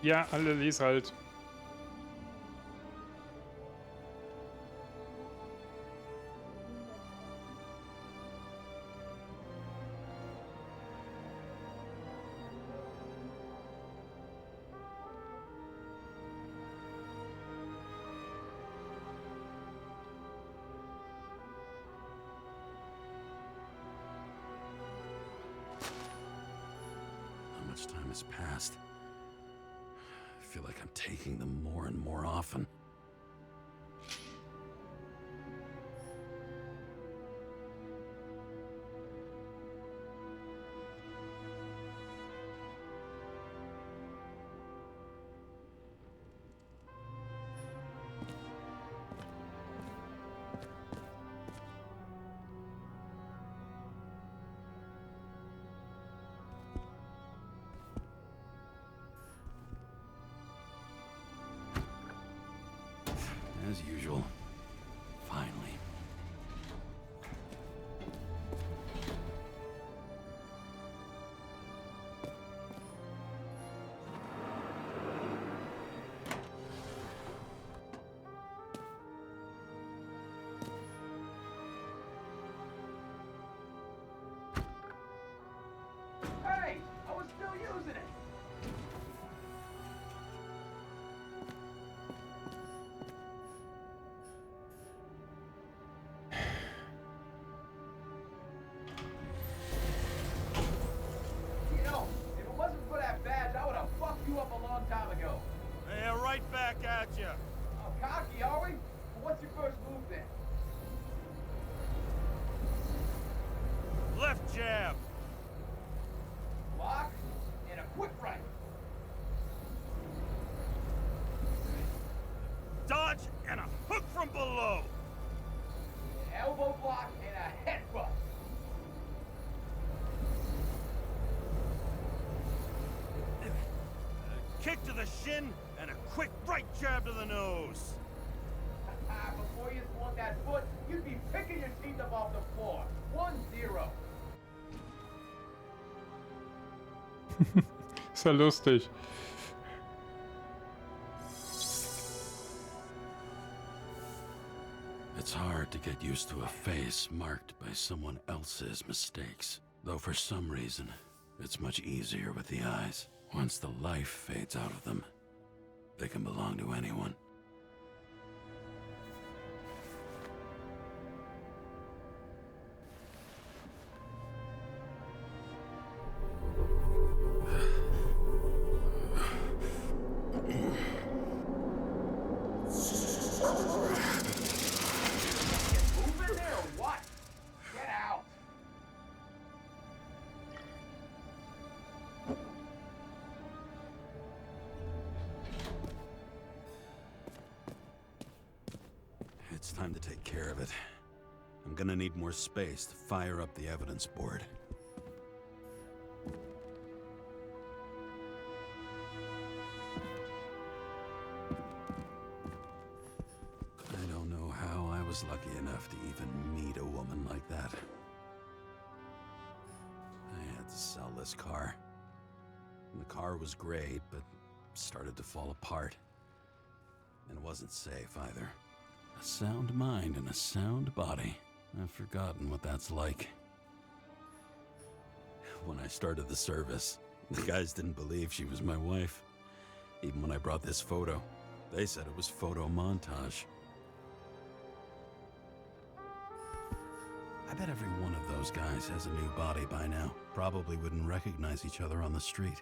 Ja, alle lies halt. How much time has passed? I feel like I'm taking them more and more often. As usual. Finally. Hey! I was still using it! You know, if it wasn't for that badge, I would have fucked you up a long time ago. Hey, right back at you. Oh, cocky, are we? Well, what's your first move then? Left jab. Block and a quick right. Dodge and a hook from below. An elbow block and a headbutt. Kick to the shin and a quick right jab to the nose. Before you swung that foot, you'd be picking your teeth up off the floor. 1-0. Ist ja lustig. It's hard to get used to a face marked by someone else's mistakes. Though for some reason, it's much easier with the eyes. Once the life fades out of them, They can belong to anyone. Moving there or what? Get out. It's time to take care of it. I'm gonna need more space to fire up the evidence board. I don't know how I was lucky enough to even meet a woman like that. I had to sell this car. And the car was great, but started to fall apart. And it wasn't safe either. A sound mind and a sound body. I've forgotten what that's like. When I started the service, the guys didn't believe she was my wife. Even when I brought this photo, they said it was photo montage. I bet every one of those guys has a new body by now. Probably wouldn't recognize each other on the street.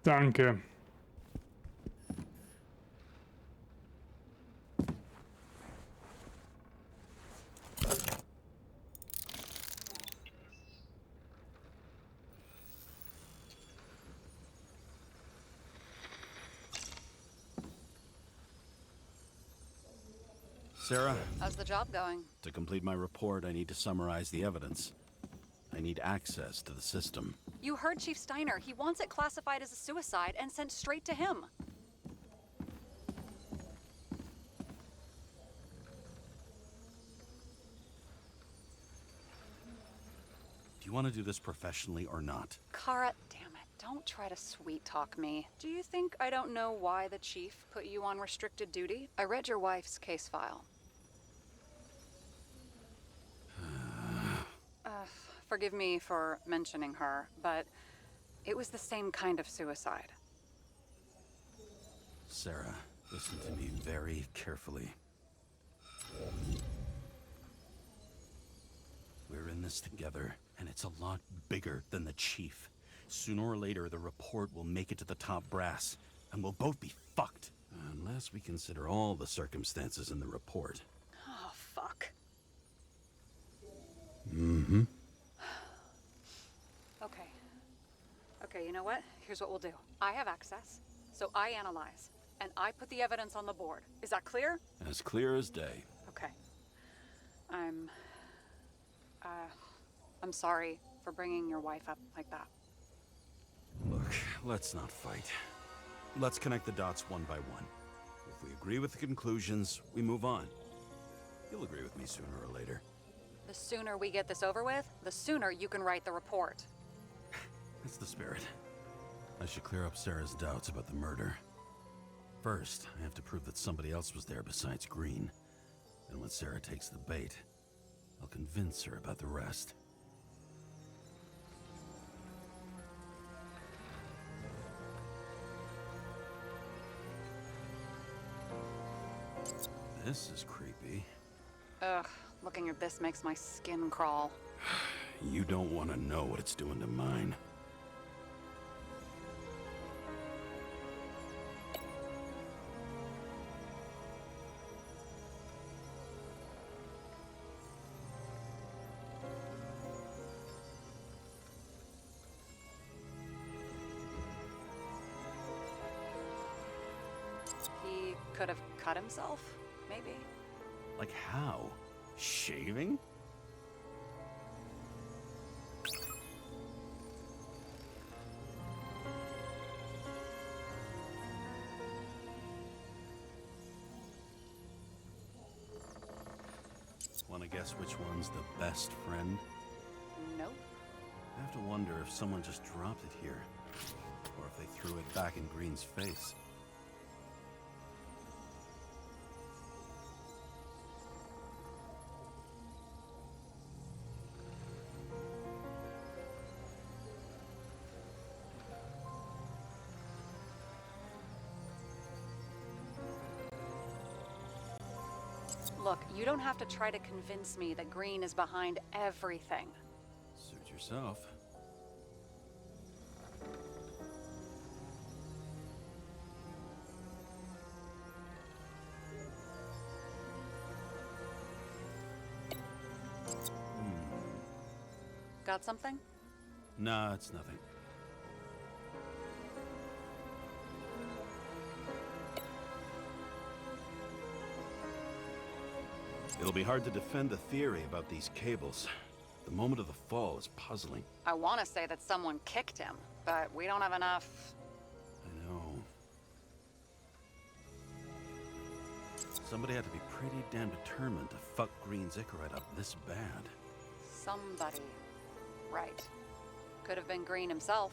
Danke. Sarah, How's the job going? to complete my report, I need to summarize the evidence. I need access to the system. You heard Chief Steiner. He wants it classified as a suicide and sent straight to him. Do you want to do this professionally or not? Kara, damn it. Don't try to sweet talk me. Do you think I don't know why the chief put you on restricted duty? I read your wife's case file. Forgive me for mentioning her, but it was the same kind of suicide. Sarah, listen to me very carefully. We're in this together, and it's a lot bigger than the chief. Sooner or later, the report will make it to the top brass, and we'll both be fucked. Unless we consider all the circumstances in the report. Oh, fuck. Mm-hmm. Okay, you know what? Here's what we'll do. I have access, so I analyze, and I put the evidence on the board. Is that clear? As clear as day. Okay. I'm sorry for bringing your wife up like that. Look, let's not fight. Let's connect the dots one by one. If we agree with the conclusions, we move on. You'll agree with me sooner or later. The sooner we get this over with, the sooner you can write the report. That's the spirit. I should clear up Sarah's doubts about the murder. First, I have to prove that somebody else was there besides Green. And when Sarah takes the bait, I'll convince her about the rest. This is creepy. Ugh, looking at this makes my skin crawl. You don't want to know what it's doing to mine. He could have cut himself, maybe? Like how? Shaving? Want to guess which one's the best friend? Nope. I have to wonder if someone just dropped it here, or if they threw it back in Green's face. Look, you don't have to try to convince me that Green is behind everything. Suit yourself. Got something? Nah, it's nothing. It'll be hard to defend the theory about these cables. The moment of the fall is puzzling. I want to say that someone kicked him, but we don't have enough. I know. Somebody had to be pretty damn determined to fuck Green's Icarite up this bad. Somebody. Right. Could have been Green himself.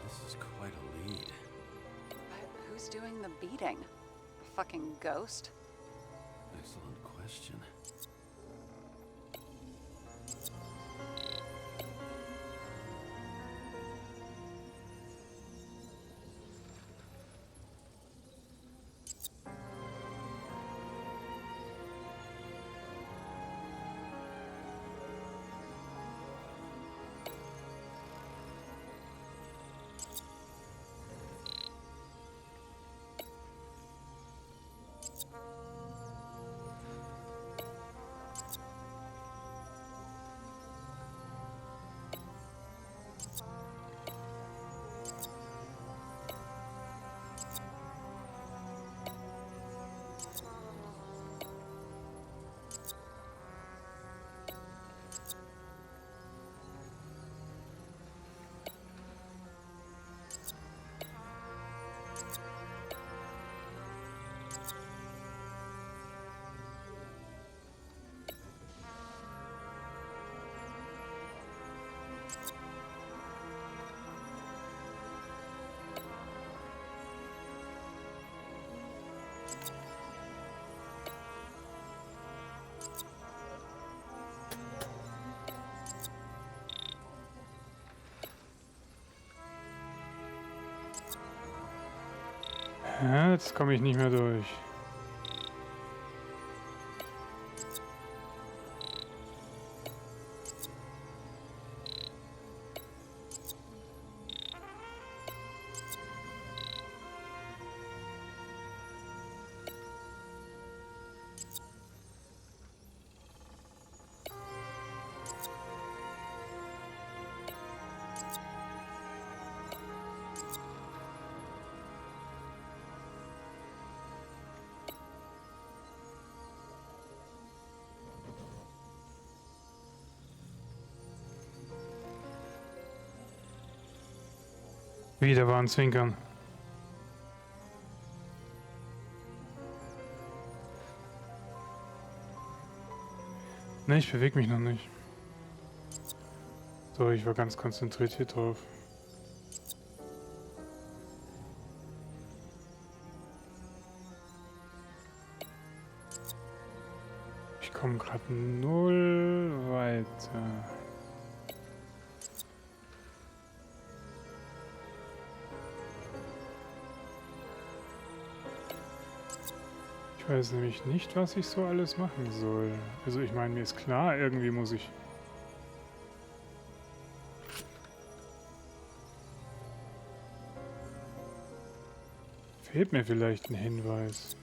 This is quite a lead. But who's doing the beating? A fucking ghost? Excellent question. Ja, jetzt komme ich nicht mehr durch. Wieder war ein Zwinkern. Ne, ich bewege mich noch nicht. So, ich war ganz konzentriert hier drauf. Ich komme gerade null weiter. Ich weiß nämlich nicht, was ich so alles machen soll. Also ich meine, mir ist klar, irgendwie muss ich... Fehlt mir vielleicht ein Hinweis.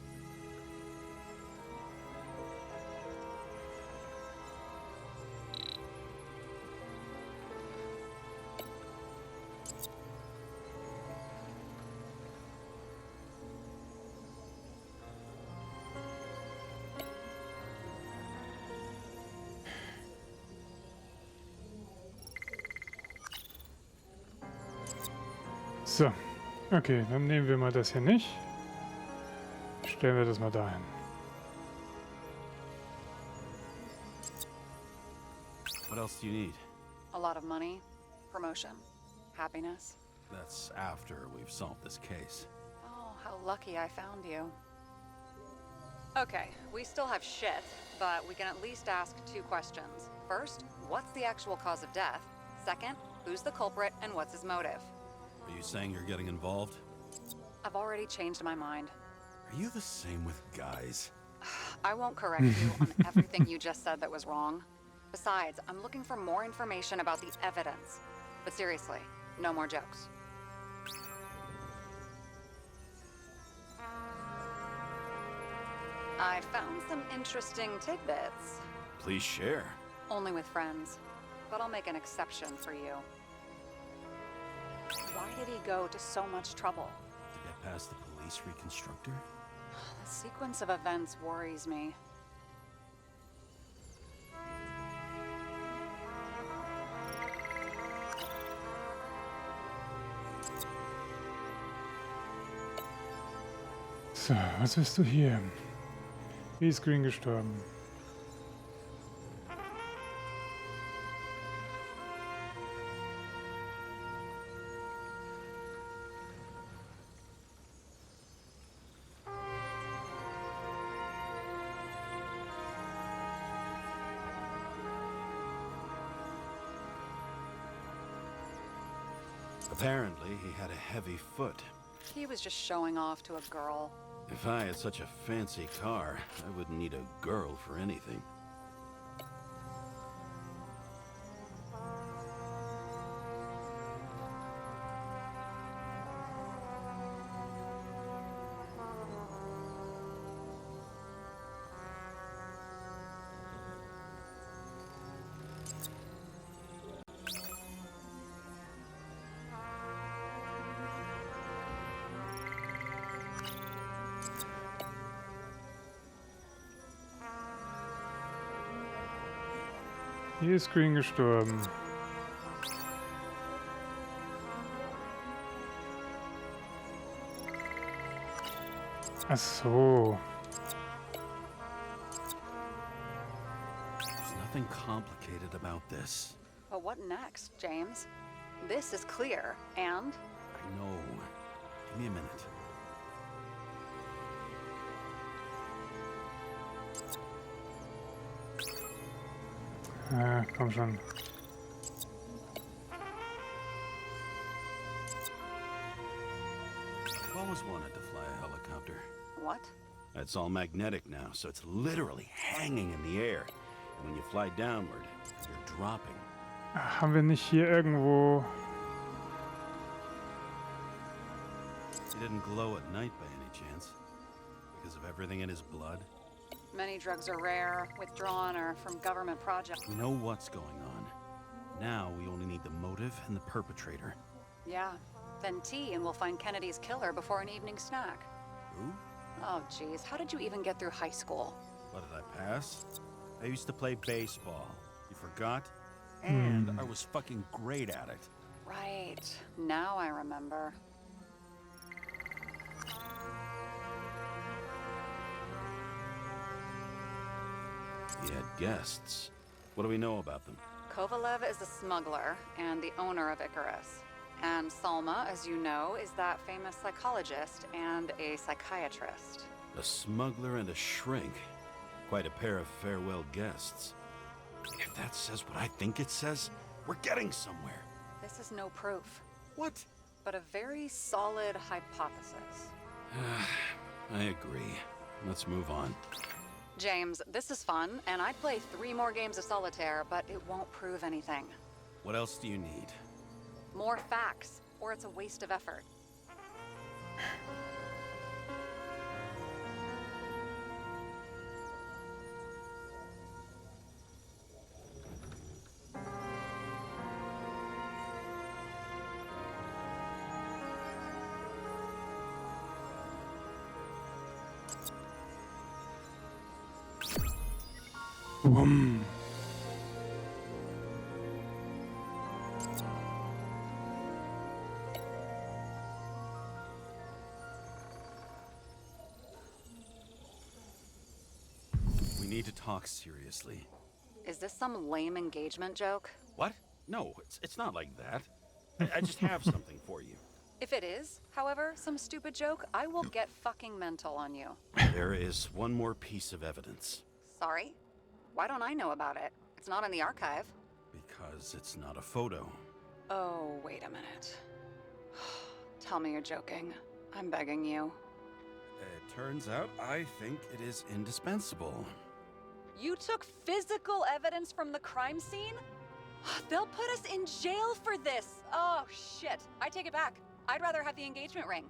So, okay, dann nehmen wir mal das hier nicht. Stellen wir das mal dahin. What else do you need? A lot of money, promotion, happiness. That's after we've solved this case. Oh, how lucky I found you. Okay, we still have shit, but we can at least ask 2 questions. First, what's the actual cause of death? Second, who's the culprit and what's his motive? Are you saying you're getting involved? I've already changed my mind. Are you the same with guys? I won't correct you on everything you just said that was wrong. Besides, I'm looking for more information about the evidence. But seriously, no more jokes. I found some interesting tidbits. Please share. Only with friends. But I'll make an exception for you. Why did he go to so much trouble? To get past the police reconstructor? The sequence of events worries me. So, was bist du hier? Wie ist Green gestorben? Apparently, he had a heavy foot. He was just showing off to a girl. If I had such a fancy car, I wouldn't need a girl for anything. Hier ist Green gestorben. Ach so. There's nothing complicated about this. But what next, James? This is clear, and? I know. Give me a minute. Komm schon. I've always wanted to fly a helicopter. What? It's all magnetic now, so it's literally hanging in the air. And when you fly downward, you're dropping. Haben wir nicht hier irgendwo... He didn't glow at night by any chance? Because of everything in his blood? Many drugs are rare, withdrawn, or from government projects. We know what's going on. Now we only need the motive and the perpetrator. Yeah. Then T and we'll find Kennedy's killer before an evening snack. Who? Oh, geez. How did you even get through high school? What, did I pass? I used to play baseball. You forgot? And I was fucking great at it. Right. Now I remember. He had guests. What do we know about them? Kovalev is a smuggler and the owner of Icarus. And Salma, as you know, is that famous psychologist and a psychiatrist. A smuggler and a shrink. Quite a pair of farewell guests. If that says what I think it says, we're getting somewhere. This is no proof, What? but a very solid hypothesis. I agree. Let's move on. James, this is fun, and I'd play 3 more games of solitaire, but it won't prove anything. What else do you need? More facts, or it's a waste of effort. Boom. We need to talk seriously. Is this some lame engagement joke? What? No, it's not like that. I just have something for you. If it is, however, some stupid joke, I will get fucking mental on you. There is one more piece of evidence. Sorry? Why don't I know about it? It's not in the archive. Because it's not a photo. Oh, wait a minute. Tell me you're joking. I'm begging you. It turns out I think it is indispensable. You took physical evidence from the crime scene? They'll put us in jail for this. Oh, shit. I take it back. I'd rather have the engagement ring.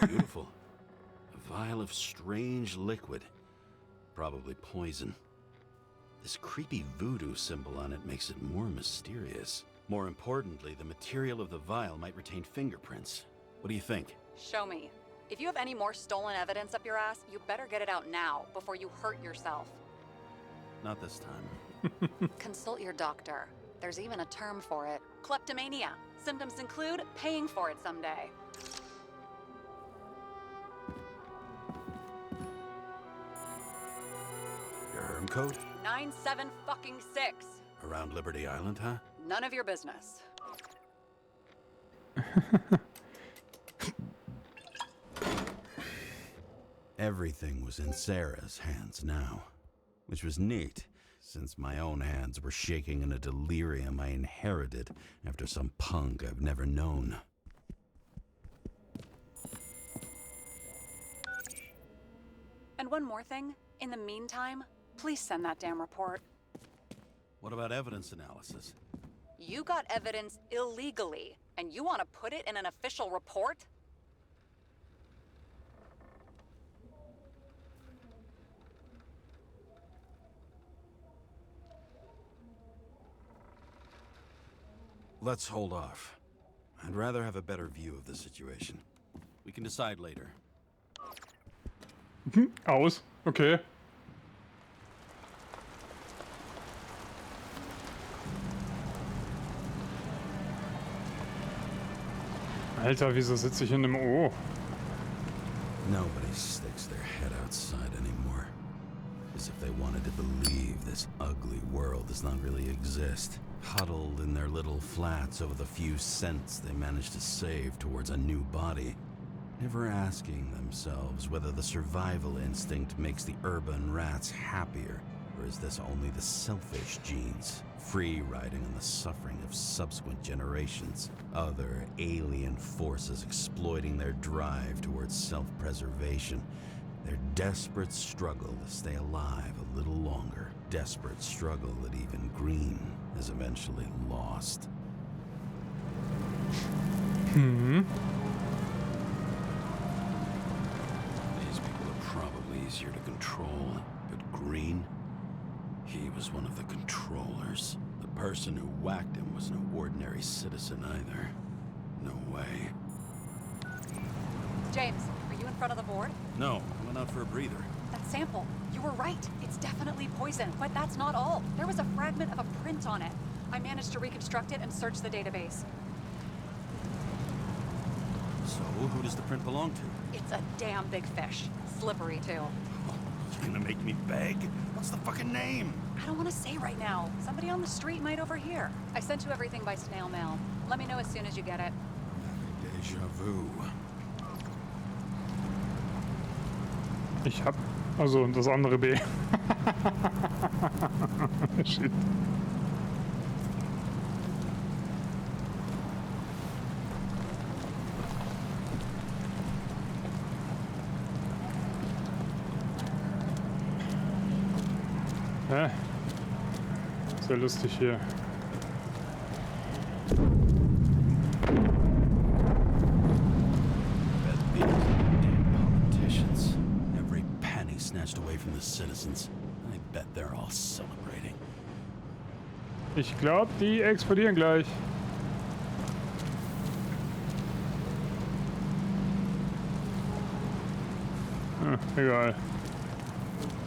Beautiful. A vial of strange liquid. Probably poison. This creepy voodoo symbol on it makes it more mysterious. More importantly, the material of the vial might retain fingerprints. What do you think? Show me. If you have any more stolen evidence up your ass, you better get it out now before you hurt yourself. Not this time. Consult your doctor. There's even a term for it. Kleptomania. Symptoms include paying for it someday. Your Herm code? 97-fucking-6. Around Liberty Island, huh? None of your business. Everything was in Sarah's hands now, which was neat, since my own hands were shaking in a delirium I inherited after some punk I've never known. And one more thing. In the meantime, please send that damn report. What about evidence analysis? You got evidence illegally, and you want to put it in an official report? Let's hold off. I'd rather have a better view of the situation. We can decide later. Aus. Okay. Alter, wieso sitze ich in einem O? Nobody sticks their head outside anymore. As if they wanted to believe this ugly world does not really exist. Huddled in their little flats over the few cents they managed to save towards a new body. Never asking themselves whether the survival instinct makes the urban rats happier, or is this only the selfish genes, free riding on the suffering of subsequent generations, other alien forces exploiting their drive towards self-preservation, their desperate struggle to stay alive a little longer, desperate struggle that even Green has eventually lost. These people are probably easier to control, but Green, he was one of the controllers. The person who whacked him was no ordinary citizen either. No way. James, are you in front of the board? No, I went out for a breather. That sample. You were right. It's definitely poison, but that's not all. There was a fragment of a print on it. I managed to reconstruct it and search the database. So, who does the print belong to? It's a damn big fish. Slippery, too. Oh, you're gonna make me beg? What's the fucking name? I don't want to say right now. Somebody on the street might overhear. I sent you everything by snail mail. Let me know as soon as you get it. Deja vu. Ich hab... Also, das andere B. Shit. Hä? Sehr lustig hier. Politicians. Every penny snatched away from the citizens. I bet they're all celebrating. Ich glaube, die explodieren gleich. Egal.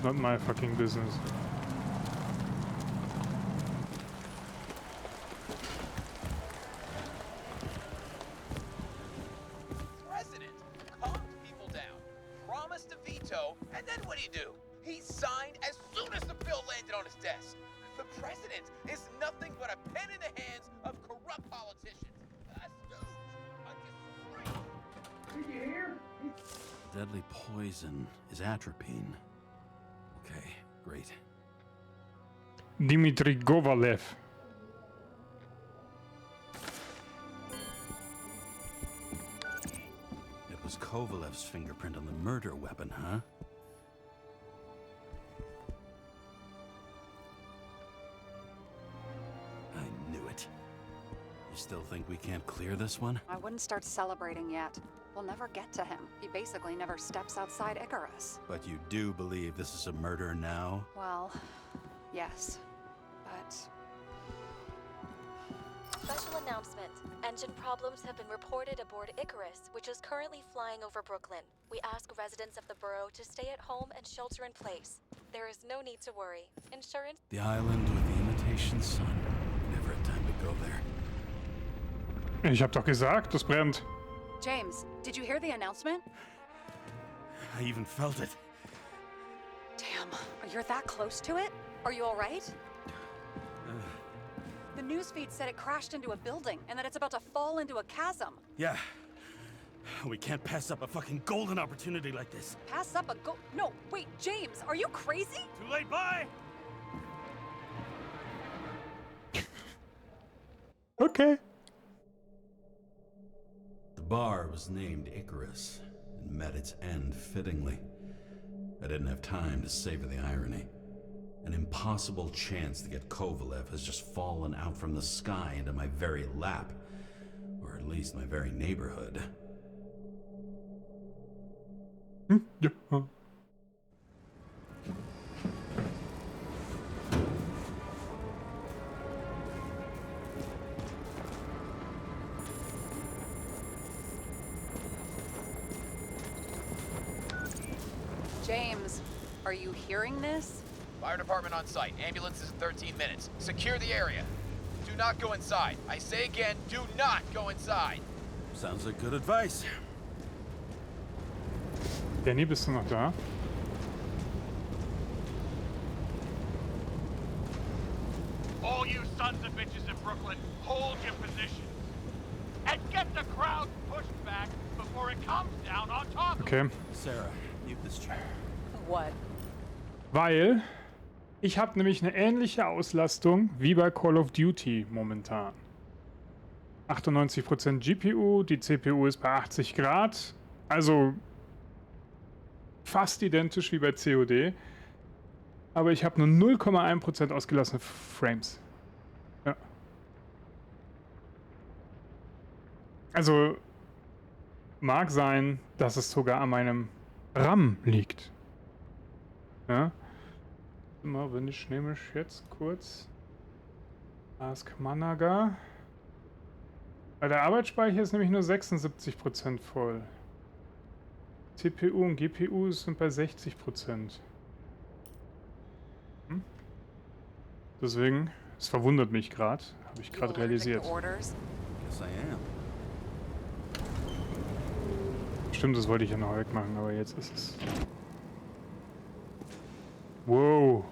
Not my fucking business. President calmed people down, promised to veto, and then what do? He signed as soon as the bill landed on his desk. The president is nothing but a pen in the hands of corrupt politicians. A stooge, a disgrace. Did you hear? Deadly poison is atropine. Okay, great. Dmitry Kovalev. It was Kovalev's fingerprint on the murder weapon, huh? I knew it. You still think we can't clear this one? I wouldn't start celebrating yet. We'll never get to him. He basically never steps outside Icarus. But you do believe this is a murder now? Well, yes. But Special announcement. Engine problems have been reported aboard Icarus, which is currently flying over Brooklyn. We ask residents of the borough to stay at home and shelter in place. There is no need to worry. Insurance... The island with the imitation sun. Never had time to go there. Ich hab doch gesagt, das brennt. James, did you hear the announcement? I even felt it. Damn, you're that close to it? Are you all right? The newsfeed said it crashed into a building and that it's about to fall into a chasm. Yeah. We can't pass up a fucking golden opportunity like this. Pass up a go... No, wait, James, are you crazy? Too late, bye! Okay. The bar was named Icarus and met its end fittingly. I didn't have time to savor the irony. An impossible chance to get Kovalev has just fallen out from the sky into my very lap. Or at least my very neighborhood. Ja. James, are you hearing this? Fire department on site. Ambulances in 13 minutes. Secure the area. Do not go inside. I say again, do not go inside. Sounds like good advice. Danny, bist du noch da? All you sons of bitches in Brooklyn, hold your position. And get the crowd pushed back before it comes down on top of Okay. Sarah, mute this chair. What? Weil ich habe nämlich eine ähnliche Auslastung wie bei Call of Duty momentan. 98% GPU, die CPU ist bei 80 Grad, also fast identisch wie bei COD, aber ich habe nur 0,1% ausgelassene Frames. Ja. Also mag sein, dass es sogar an meinem RAM liegt. Ja. Mal, wenn ich nämlich jetzt kurz Ask Managa. Weil der Arbeitsspeicher ist nämlich nur 76% voll. CPU und GPU sind bei 60%. Deswegen, es verwundert mich gerade, habe ich gerade realisiert. Yes, I am. stimmt, das wollte ich ja noch wegmachen, aber jetzt ist es... Wow.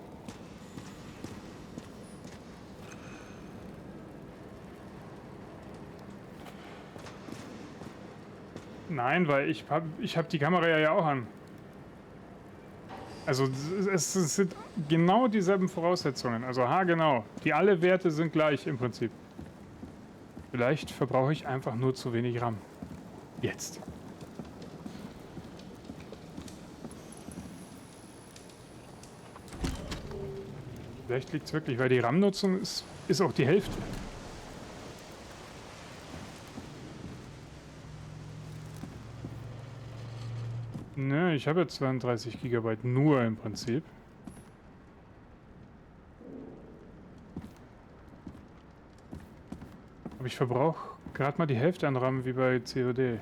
Nein, weil ich hab die Kamera ja auch an. Also es sind genau dieselben Voraussetzungen. Also genau. Alle Werte sind gleich im Prinzip. Vielleicht verbrauche ich einfach nur zu wenig RAM. Jetzt. Vielleicht liegt es wirklich, weil die RAM-Nutzung ist auch die Hälfte. Ne, ich habe jetzt 32 GB nur im Prinzip. Aber ich verbrauche gerade mal die Hälfte an RAM wie bei COD.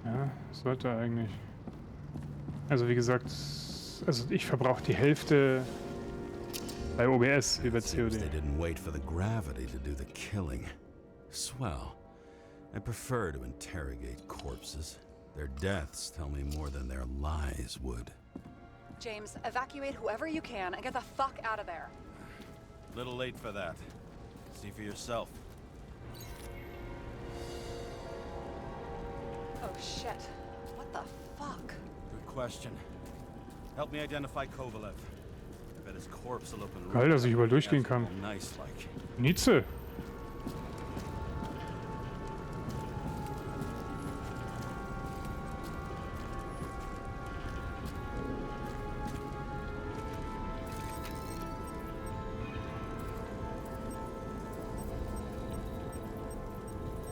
Ja, sollte eigentlich. Also wie gesagt, also ich verbrauche die Hälfte bei OBS wie bei COD. They didn't wait for the gravity to do the killing. Swell. I prefer to interrogate corpses. Their deaths tell me more than their lies would. James, evacuate whoever you can and get the fuck out of there. Little late for that. See for yourself. Oh shit. What the fuck? Good question. Help me identify Kovalev. I bet his corpse will open. Geil, dass ich überall durchgehen kann. Nice like. Nietzsche.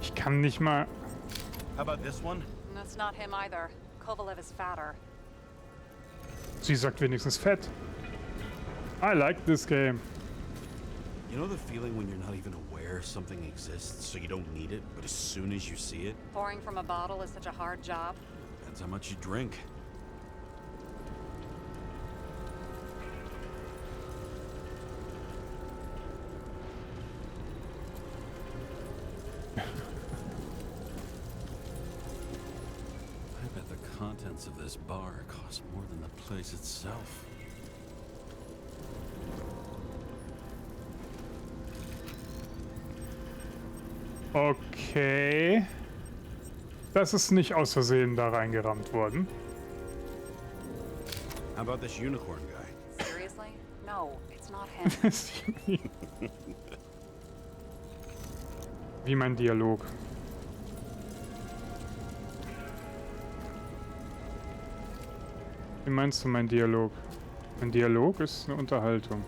Ich kann nicht mal... How about this one? That's not him either. Kovalev is fatter. Sie sagt wenigstens fett. I like this game. You know the feeling when you're not even aware something exists, so you don't need it, but as soon as you see it, Pouring from a bottle is such a hard job. depends how much you drink. I bet the contents of this bar cost more than the place itself. Okay. Das ist nicht aus Versehen da reingerammt worden. How about this unicorn guy? Seriously? No, it's not him. Wie mein Dialog. Wie meinst du mein Dialog? Mein Dialog ist eine Unterhaltung.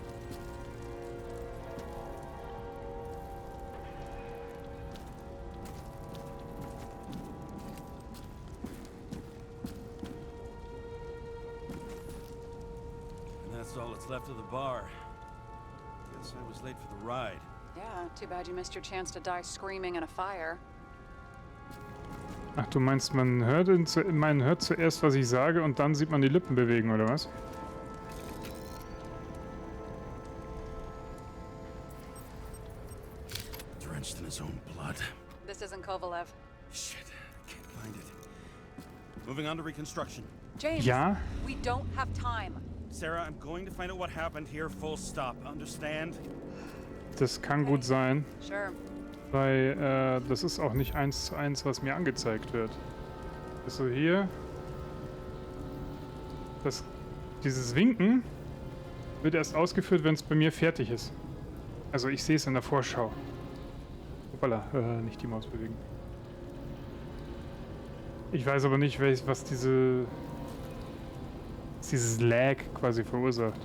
And that's all that's left of the bar. Guess I was late for the ride. Yeah, too bad you missed your chance to die screaming in a fire. Ach, du meinst, man hört zuerst, was ich sage, und dann sieht man die Lippen bewegen, oder was? Drenched in his own blood. This isn't Kovalev. Shit, I can't find it. Moving on to reconstruction. James, Ja? we don't have time. Sarah, I'm going to find out what happened here, full stop. Understand? Das kann gut sein, Sure. weil das ist auch nicht 1:1, was mir angezeigt wird. Also hier, dieses Winken wird erst ausgeführt, wenn es bei mir fertig ist. Also ich sehe es in der Vorschau. Hoppala, nicht die Maus bewegen. Ich weiß aber nicht, was dieses Lag quasi verursacht.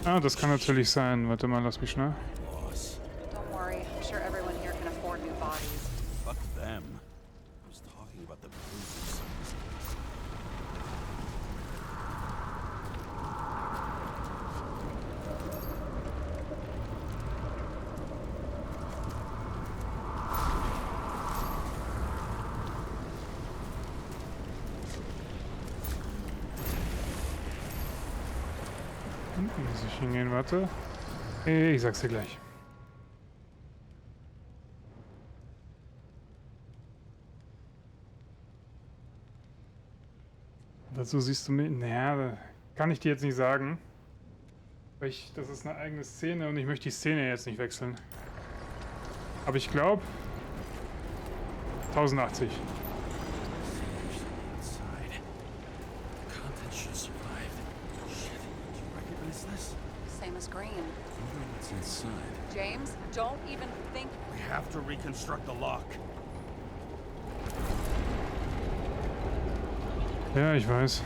Ah, das kann natürlich sein. Warte mal, lass mich schnell. Boss. Don't worry. I'm sure everyone here can afford new bodies. Fuck them. I was talking about the bruises. Muss ich hingehen, warte. Ich sag's dir gleich. Dazu siehst du mir. Naja, kann ich dir jetzt nicht sagen. Weil das ist eine eigene Szene und ich möchte die Szene jetzt nicht wechseln. Aber ich glaube 1080. Same as Green. What's inside? James, don't even think. We have to reconstruct the lock. Ja, ich weiß.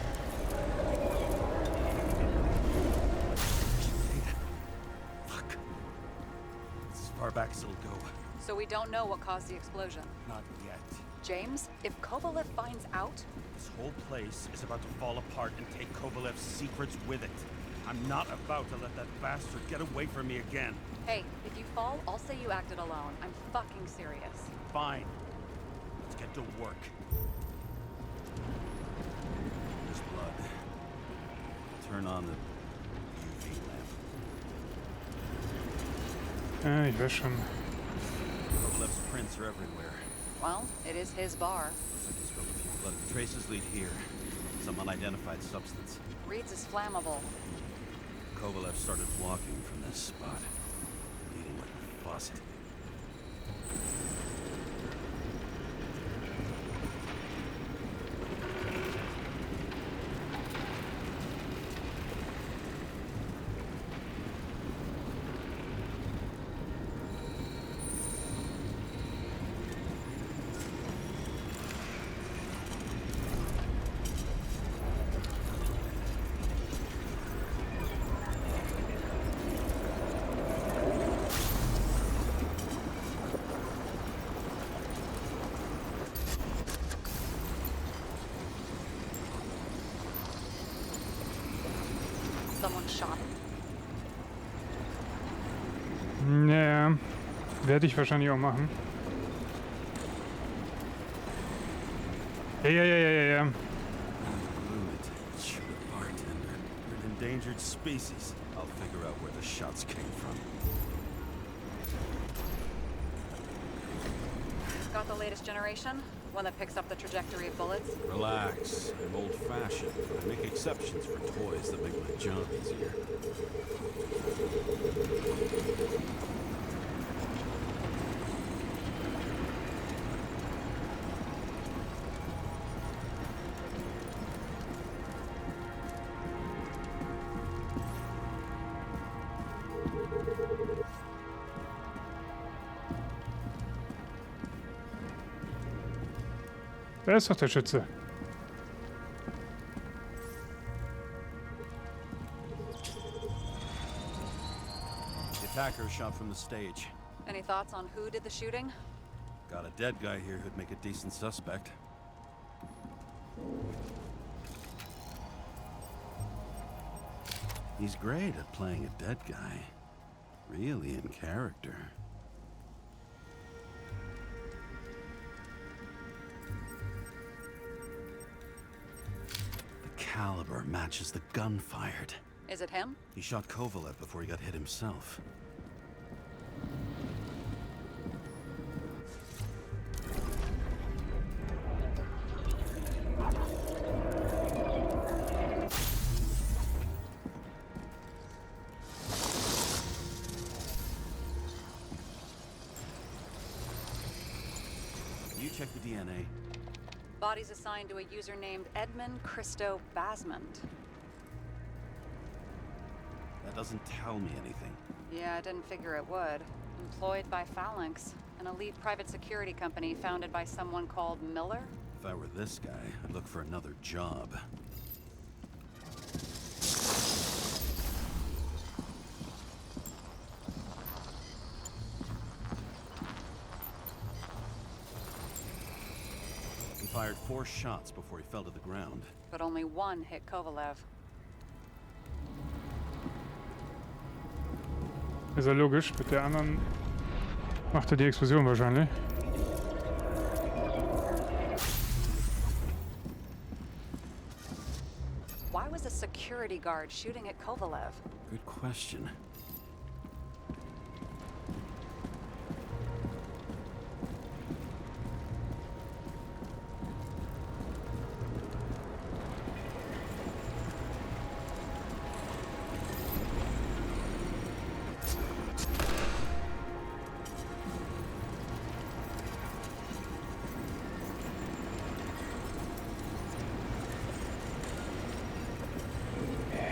Fuck. It's as far back as it'll go. So we don't know what caused the explosion. Not yet. James, if Kovalev finds out, This whole place is about to fall apart and take Kovalev's secrets with it. I'm not about to let that bastard get away from me again. hey, if you fall, I'll say you acted alone. I'm fucking serious. Fine. Let's get to work. There's blood. Turn on the UV lamp. Ja, ich weiß schon. Kovalev's prints are everywhere. Well, it is his bar. Looks like he's got a few blood traces lead here. Some unidentified substance. Reed's is flammable. Kovalev started walking from this spot. Bleeding like a faucet. Someone shot him. Ja, werde ich wahrscheinlich auch machen. Ja. Lunatic. Shoot a bartender. We're an endangered species. I'll figure out where the shots came from. Got the latest generation? One that picks up the trajectory of bullets? Relax. I'm old-fashioned, but I make exceptions for toys that make my job easier. Da ist doch der Schütze. The attacker shot from the stage. Any thoughts on who did the shooting? Got a dead guy here who'd make a decent suspect. He's great at playing a dead guy. Really in character. The caliber matches the gun fired. Is it him? He shot Kovalev before he got hit himself. You check the DNA. Body's assigned to a user named Edmund Christo Basmond. That doesn't tell me anything. Yeah, I didn't figure it would. Employed by Phalanx, an elite private security company founded by someone called Miller. If I were this guy, I'd look for another job. He fired 4 shots before he fell to the ground. But only one hit Kovalev. Ist ja logisch. Mit der anderen macht er die Explosion wahrscheinlich. Why was a security guard shooting at Kovalev? Good question.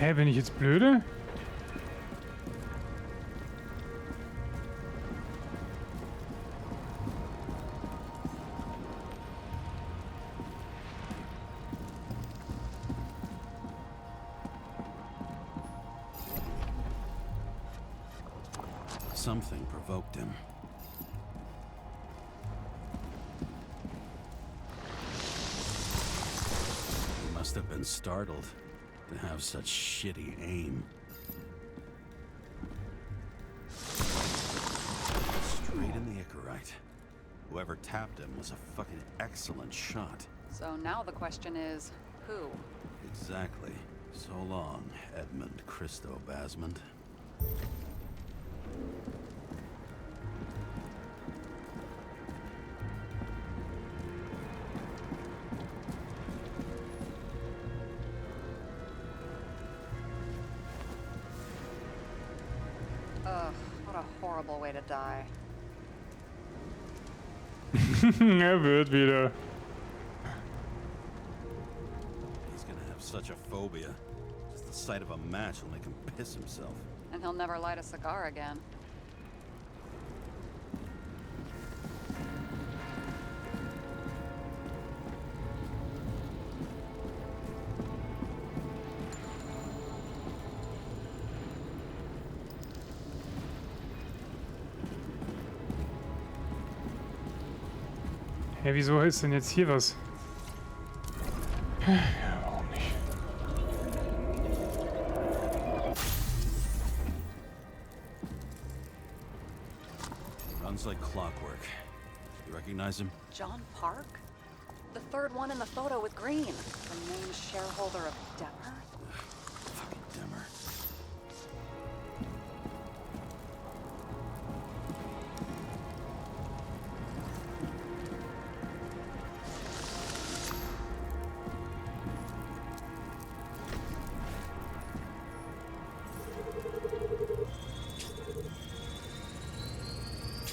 Hä, bin ich jetzt blöde? Something provoked him. He must have been startled to have such shitty aim. Straight in the Icarite. Whoever tapped him was a fucking excellent shot. So now the question is, who? Exactly. So long, Edmund Christo Basmond. Ugh, what a horrible way to die. Wird wieder. He's gonna have such a phobia. Just the sight of a match will make him piss himself. And he'll never light a cigar again. Hä, wieso ist denn jetzt hier was? Ja, warum nicht? Runs like clockwork. You recognize him? John Park? The third one in the photo with Green. The main shareholder of Demer? Fucking Demer.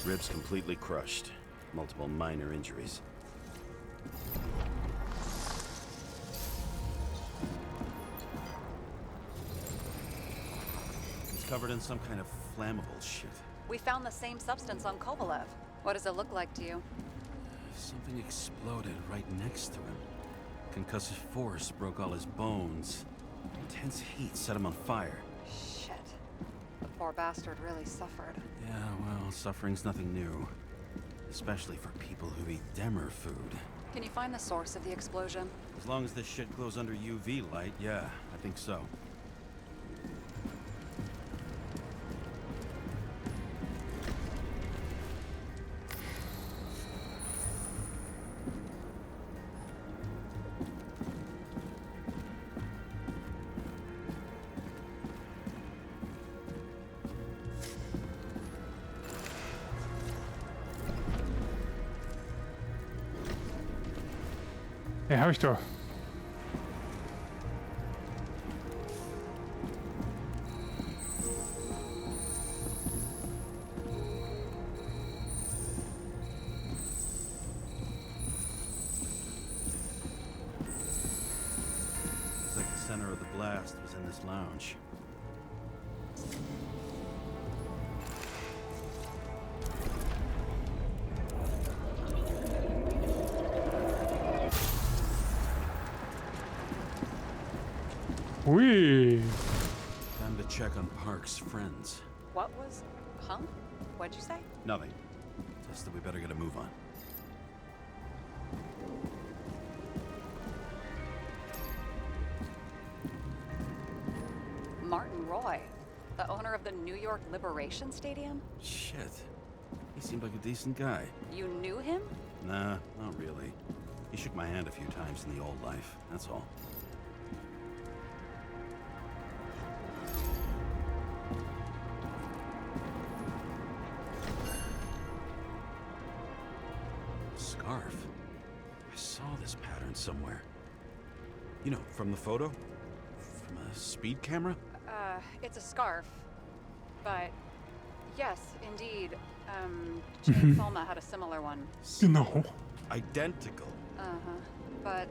Ribs completely crushed. Multiple minor injuries. He's covered in some kind of flammable shit. We found the same substance on Kovalev. What does it look like to you? Something exploded right next to him. Concussive force broke all his bones. Intense heat set him on fire. Shit. The poor bastard really suffered. Yeah, well, suffering's nothing new. Especially for people who eat Demer food. Can you find the source of the explosion? As long as this shit glows under UV light, yeah, I think so. Ja, hab ich doch. Looks like the center of the blast was in this lounge. Ui. Time to check on Park's friends. What was... Huh? What'd you say? Nothing. Just that we better get a move on. Martin Roy, the owner of the New York Liberation Stadium? Shit. He seemed like a decent guy. You knew him? Nah, not really. He shook my hand a few times in the old life, that's all. scarf. I saw this pattern somewhere. You know, from the photo? From a speed camera? It's a scarf. But yes, indeed. Jane Salma had a similar one. Genau. Identical. Uh-huh. But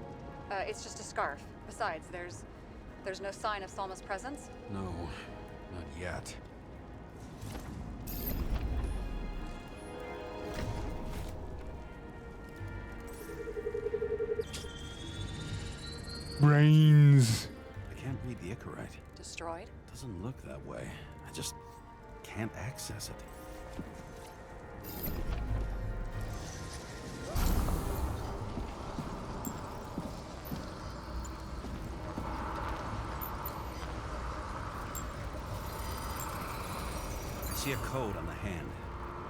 it's just a scarf. Besides, there's no sign of Salma's presence. No, not yet. Brains. I can't read the Icarite. Destroyed? Doesn't look that way. I just can't access it. I see a code on the hand.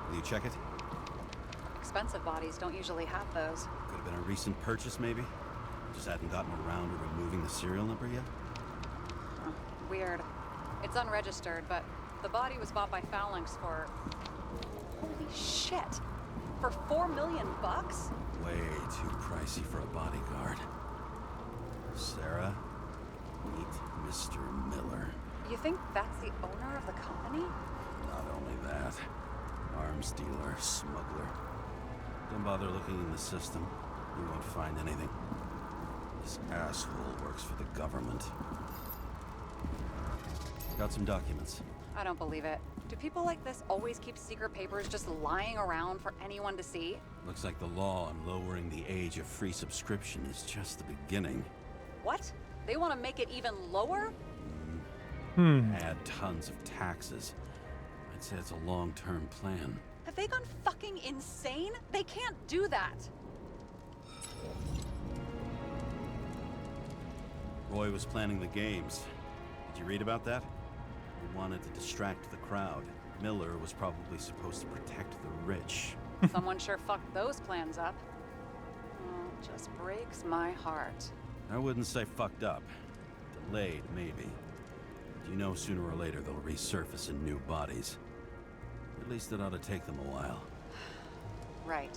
Will you check it? Expensive bodies don't usually have those. Could have been a recent purchase, maybe? Just hadn't gotten around to removing the serial number yet? Huh. Weird. It's unregistered, but the body was bought by Phalanx for... Holy shit! For $4 million bucks? Way too pricey for a bodyguard. Sarah, meet Mr. Miller. You think that's the owner of the company? Not only that, arms dealer, smuggler. Don't bother looking in the system. You won't find anything. This asshole works for the government. Got some documents. I don't believe it. Do people like this always keep secret papers just lying around for anyone to see? Looks like the law on lowering the age of free subscription is just the beginning. What? They want to make it even lower? Add tons of taxes. I'd say it's a long-term plan. Have they gone fucking insane? They can't do that. Roy was planning the games. Did you read about that? He wanted to distract the crowd. Miller was probably supposed to protect the rich. Someone sure fucked those plans up. Oh, it just breaks my heart. I wouldn't say fucked up. Delayed, maybe. You know sooner or later they'll resurface in new bodies. At least it ought to take them a while. Right.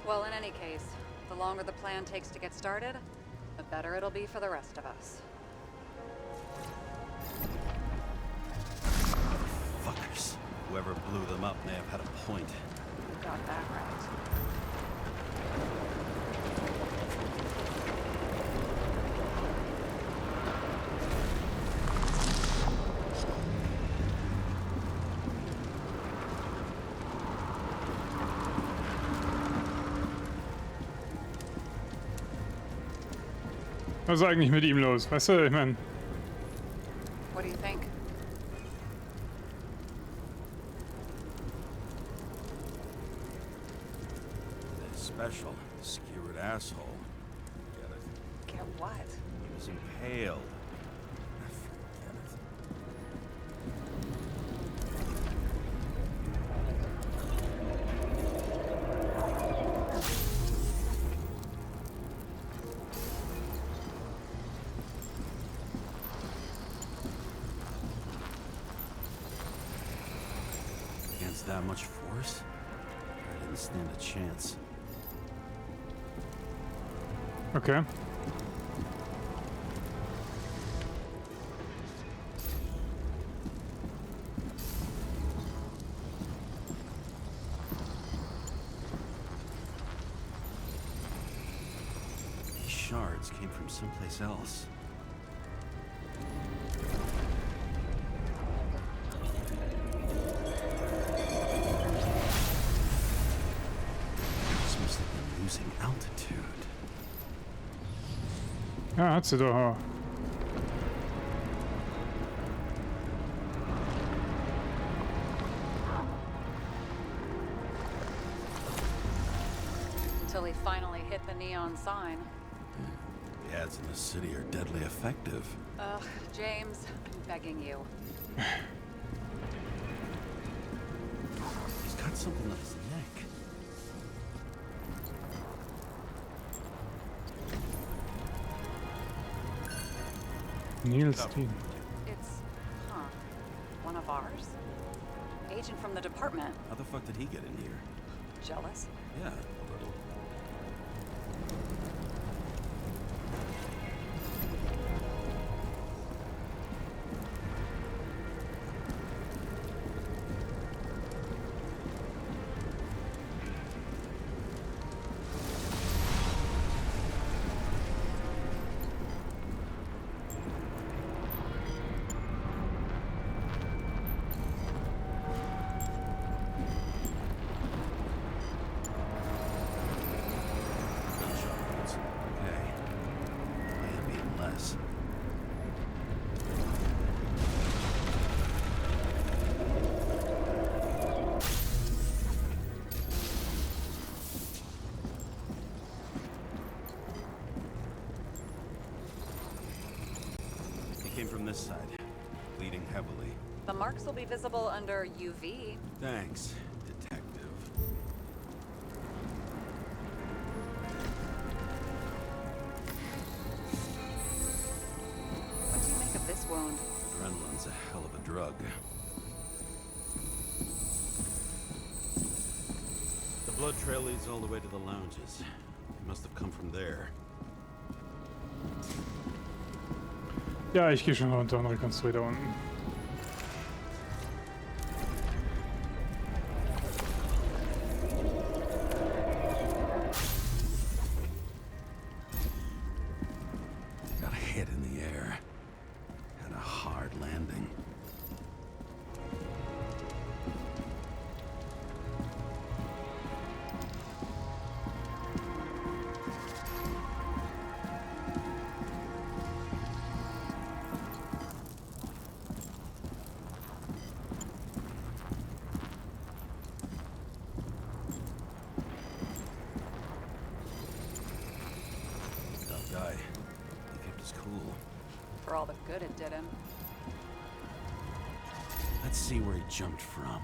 Well, in any case, the longer the plan takes to get started, the better it'll be for the rest of us. Fuckers. Whoever blew them up may have had a point. You got that right. Was ist eigentlich mit ihm los? Weißt du, ich meine... What do you think? That special, skewered asshole. Get it? Get what? He was impaled. Forget it. Against that much force? I didn't stand a chance. Okay. These shards came from someplace else. This must have been losing altitude. Ja, hat sie doch. Until he finally hit the neon sign. The ads in the city are deadly effective. Ugh, James, I'm begging you. He's got something on his neck. Niels Dean. It's, one of ours? Agent from the department. How the fuck did he get in here? Jealous? Yeah, a little. Came from this side, bleeding heavily. The marks will be visible under UV. Thanks, detective. What do you make of this wound? Adrenaline's a hell of a drug. The blood trail leads all the way to the lounges. It must have come from there. Ja, ich gehe schon runter und rekonstruiere da unten. Got a hit in the air. Had a hard landing. Guy. He kept his cool. For all the good it did him. Let's see where he jumped from.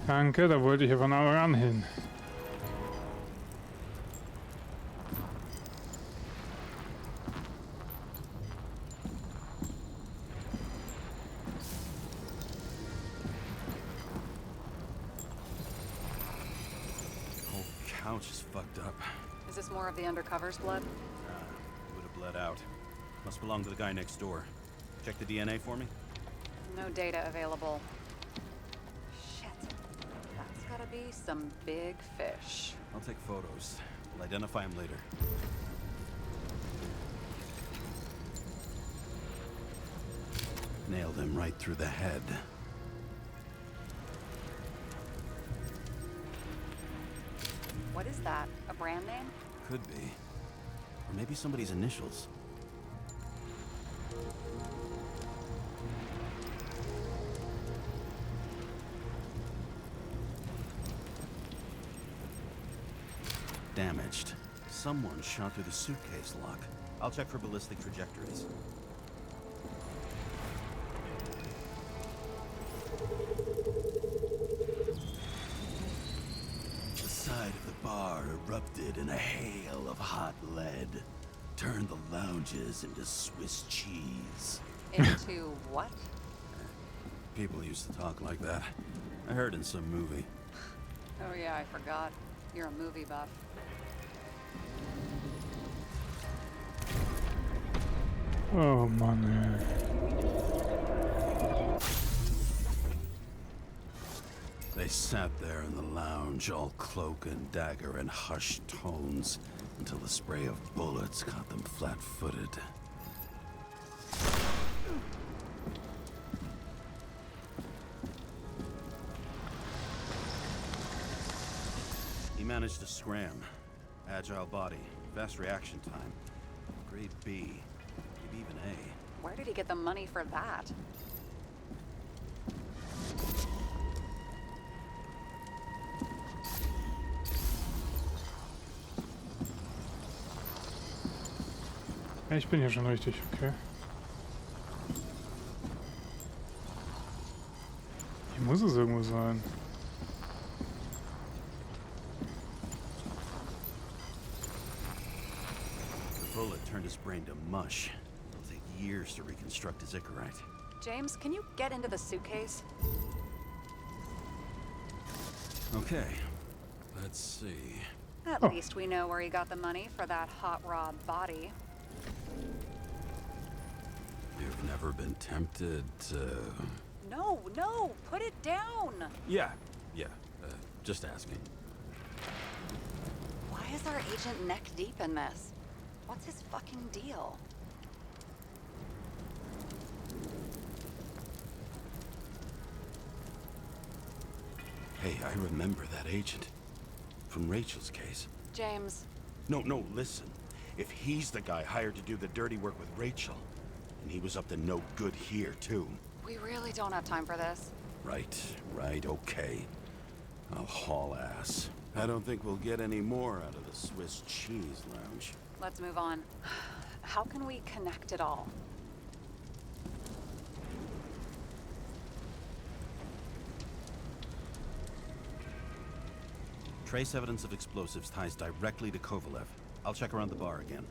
Danke, da wollte ich ja von Anfang an hin. Couch is fucked up. Is this more of the undercover's blood? It would have bled out. Must belong to the guy next door. Check the DNA for me? No data available. Shit. That's gotta be some big fish. I'll take photos. We'll identify him later. Nailed him right through the head. What is that? A brand name? Could be. Or maybe somebody's initials. Damaged. Someone shot through the suitcase lock. I'll check for ballistic trajectories. The side of the bar erupted in a hail of hot lead. Turned the lounges into Swiss cheese. Into what? People used to talk like that. I heard in some movie. Oh yeah, I forgot. You're a movie buff. Oh Mann, ey. They sat there in the lounge, all cloak and dagger and hushed tones, until the spray of bullets caught them flat-footed. He managed to scram. Agile body, fast reaction time. Grade B, maybe even A. Where did he get the money for that? Ja, ich bin hier schon richtig, okay. Hier muss es irgendwo sein. The bullet turned his brain to mush. It'll take years to reconstruct his Icarite. James, can you get into the suitcase? Okay, let's see. At least we know where he got the money for that hot rod body. You've never been tempted to... No, no, put it down. Yeah, just asking. Why is our agent neck deep in this? What's his fucking deal? Hey, I remember that agent. From Rachel's case. James. No, listen. If he's the guy hired to do the dirty work with Rachel, and he was up to no good here, too. We really don't have time for this. Right, okay. I'll haul ass. I don't think we'll get any more out of the Swiss Cheese Lounge. Let's move on. How can we connect it all? Trace evidence of explosives ties directly to Kovalev. I'll check around the bar again.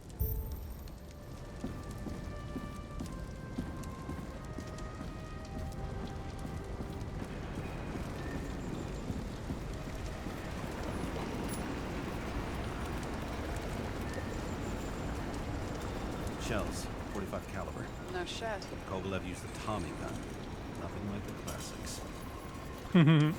Shells, 45 caliber. No shit. Kovalev used the Tommy gun. Nothing like the classics. Shoot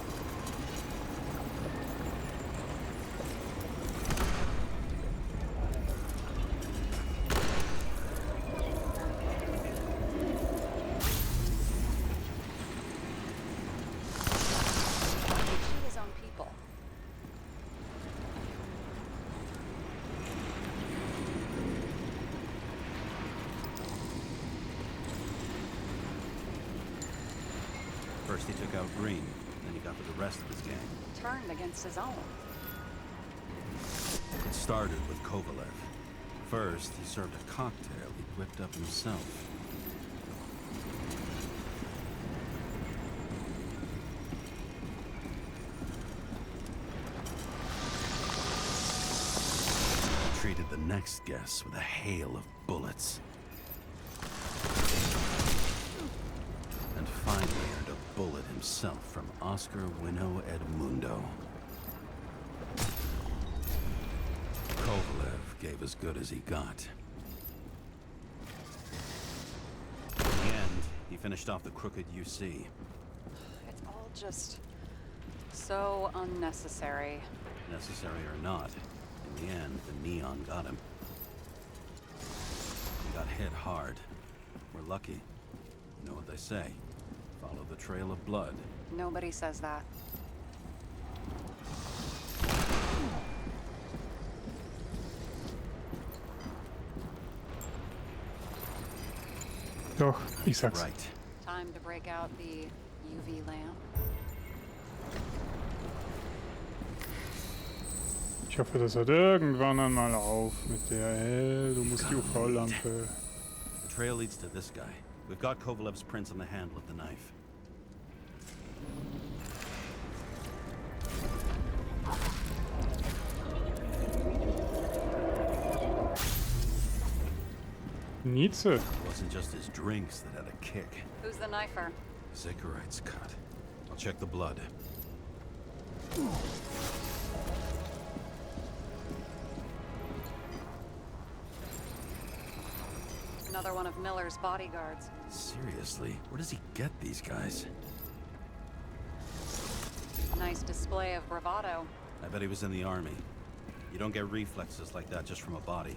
his own people. First he took out Green, then he got to the rest of his gang. Turned against his own. It started with Kovalev. First, he served a cocktail he whipped up himself. He treated the next guest with a hail of bullets. And finally earned a bullet himself from Oscar Winnow Edmundo. Kovalev gave as good as he got. In the end, he finished off the crooked UC. It's all just so unnecessary. Necessary or not, in the end, the neon got him. He got hit hard. We're lucky. You know what they say. Follow the trail of blood. Nobody says that. Doch, ich sag's. Right. Time to break out the UV lamp. Ich hoffe, das hört irgendwann einmal auf mit der, hey, du musst die UV-Lampe. The trail leads to this guy. We've got Kovalev's prints on the handle of the knife. Nietzsche. It wasn't just his drinks that had a kick. Who's the knifer? Zacharites cut. I'll check the blood. Another one of Miller's bodyguards. Seriously, where does he get these guys? Nice display of bravado. I bet he was in the army. You don't get reflexes like that just from a body.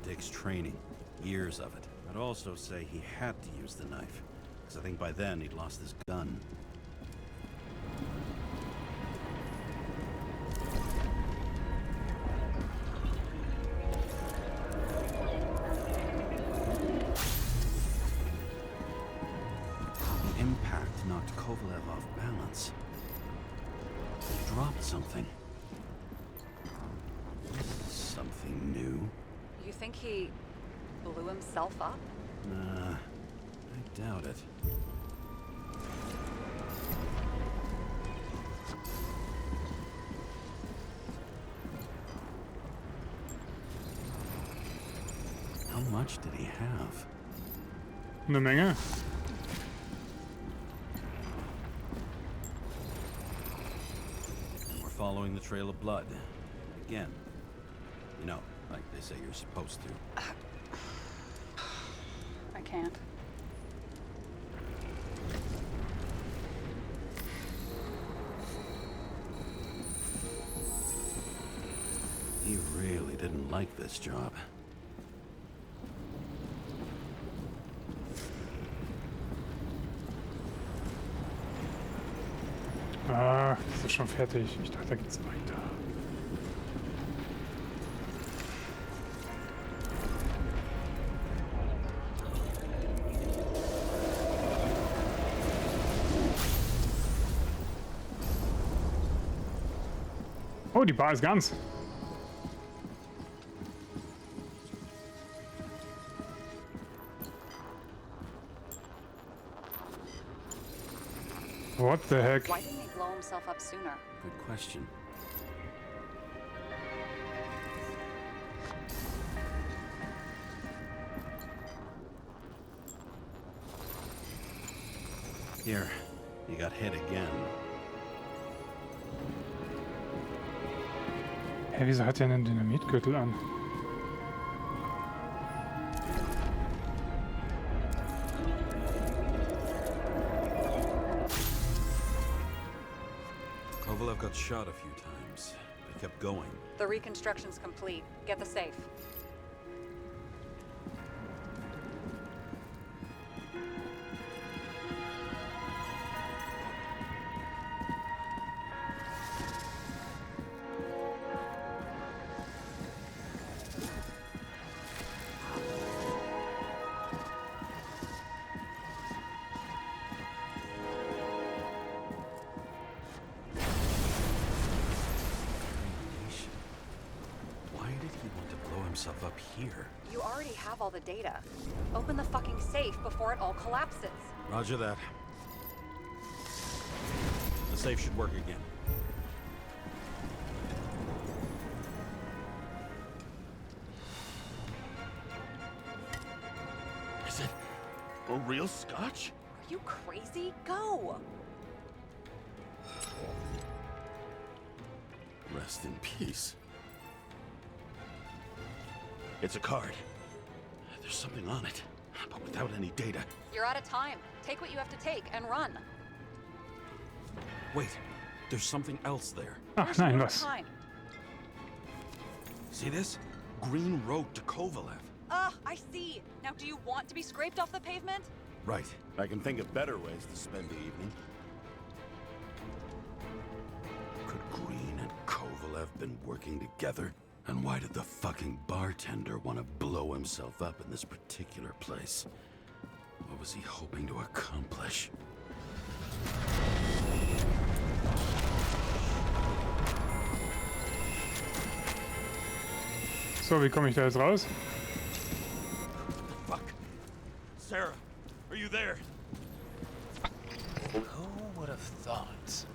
It takes training. Years of it. I'd also say he had to use the knife, because I think by then he'd lost his gun. The impact knocked Kovalev off balance. He dropped something. Something new. You think he blew himself up? Nah, I doubt it. How much did he have? Eine Menge. following the trail of blood. Again. You know, like they say you're supposed to. I can't. He really didn't like this job. Ah, das ist schon fertig. Ich dachte, da geht's weiter. Oh, die Bar ist ganz. What the heck? Why didn't he blow himself up sooner? Good question. Here, you got hit again. Hä, wieso hat er einen Dynamitgürtel an? Kovalev got shot a few times. They kept going. The reconstruction's complete. Get the safe. Why did he want to blow himself up here? You already have all the data. Open the fucking safe before it all collapses. Roger that. The safe should work again. Is it a real scotch? Are you crazy? Go! Rest in peace. It's a card. There's something on it, but without any data. You're out of time. Take what you have to take and run. Wait, there's something else there. Ach There's nein, no was? time. See this? Green Road to Kovalev. I see. Now, do you want to be scraped off the pavement? Right. I can think of better ways to spend the evening. Could Green and Kovalev been working together? And why did the fucking bartender want to blow himself up in this particular place? What was he hoping to accomplish? So, wie komme ich da jetzt raus? Fuck. Sarah, are you there? Who would have thought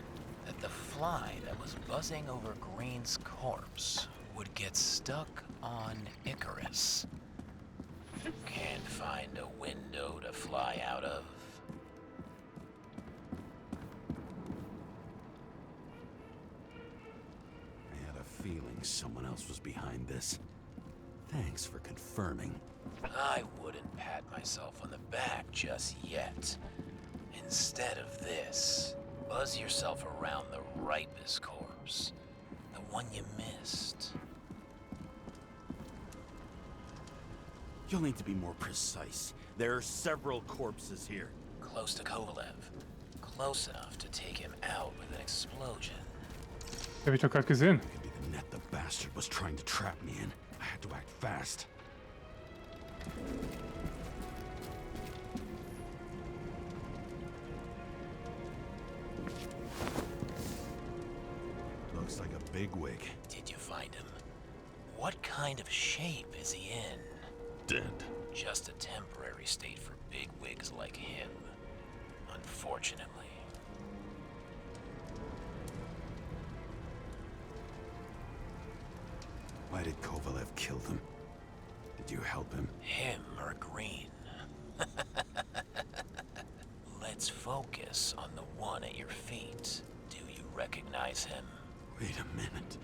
that the fly that was buzzing over Green's corpse would get stuck on Icarus? Can't find a window to fly out of. I had a feeling someone else was behind this. Thanks for confirming. I wouldn't pat myself on the back just yet. Instead of this, buzz yourself around the ripest corpse. The one you missed. You'll need to be more precise. There are several corpses here. Close to Kovalev. Close enough to take him out with an explosion. Hab ich doch gerade gesehen. Could be the net the bastard was trying to trap me in. I had to act fast. Looks like a bigwig. Did you find him? What kind of shape is he in? Dead. Just a temporary state for bigwigs like him. Unfortunately. Why did Kovalev kill them? Did you help him? Him or Green? Let's focus on the one at your feet. Do you recognize him? Wait a minute.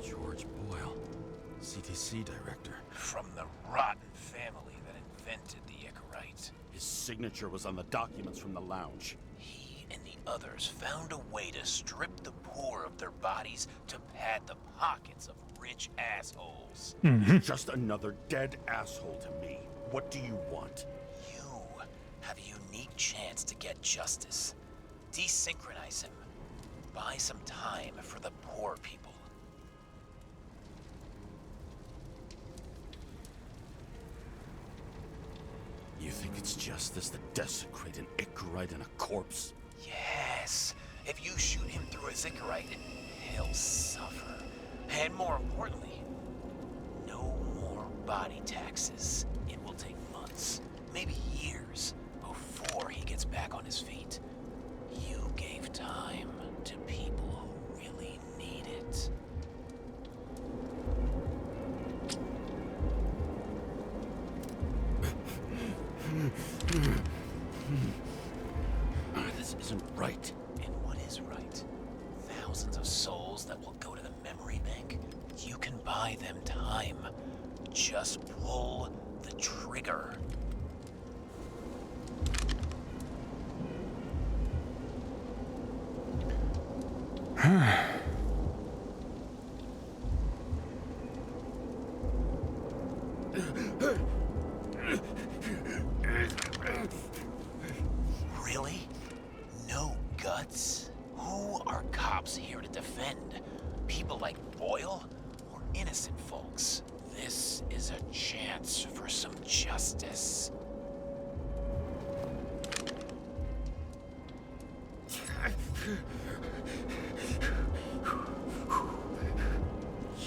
George Boyle, CTC director. From the rotten family that invented the Icarite. His signature was on the documents from the lounge. He and the others found a way to strip the poor of their bodies to pad the pockets of rich assholes. He's just another dead asshole to me. What do you want? You have a unique chance to get justice. Desynchronize him. Buy some time for the poor people. You think it's justice to desecrate an Icarite and a corpse? Yes. If you shoot him through his Icarite, he'll suffer. And more importantly, no more body taxes. It will take months, maybe years, before he gets back on his feet. You gave time to people who really need it. This isn't right. And what is right? Thousands of souls that will go to the memory bank. You can buy them time. Just pull the trigger. Really? No guts? Who are cops here to defend? People like Boyle or innocent folks? This is a chance for some justice.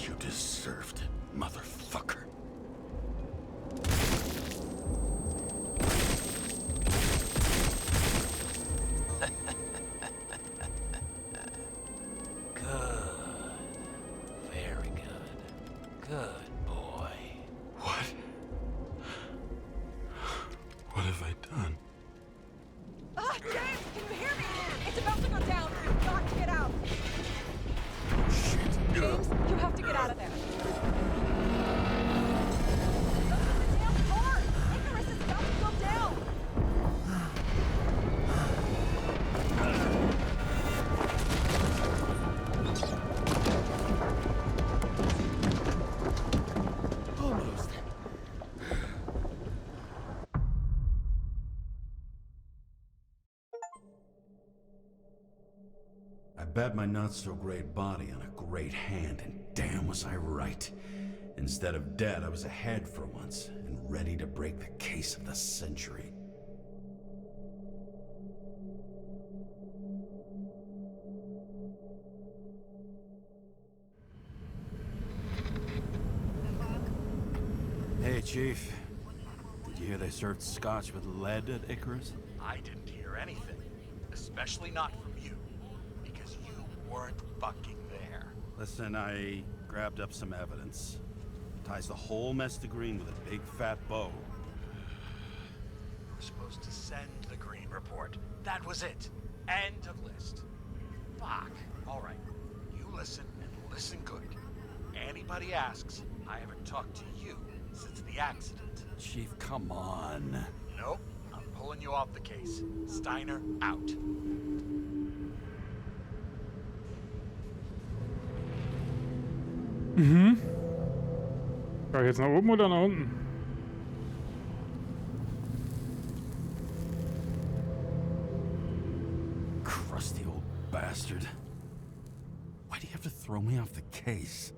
You deserved it, motherfucker. Good. Very good. Good boy. What? What have I done? Ah, James, can you hear me? It's about to go down. You've got to get out. Shit. James, you have to get out of there. Look at the damn car! Icarus is about to go down! Almost. I bet my not-so-great body on a great hand, and damn was I right. Instead of dead, I was ahead for once, and ready to break the case of the century. Hey, Chief. Did you hear they served scotch with lead at Icarus? I didn't hear anything, especially not from you, because you weren't fucking there. Listen, I grabbed up some evidence. Ties the whole mess to Green with a big fat bow. You were supposed to send the Green report. That was it. End of list. Fuck. All right. You listen and listen good. Anybody asks, I haven't talked to you since the accident. Chief, come on. Nope. I'm pulling you off the case. Steiner out. Soll ich jetzt nach oben oder nach unten? Crusty old bastard. Why do you have to throw me off the case?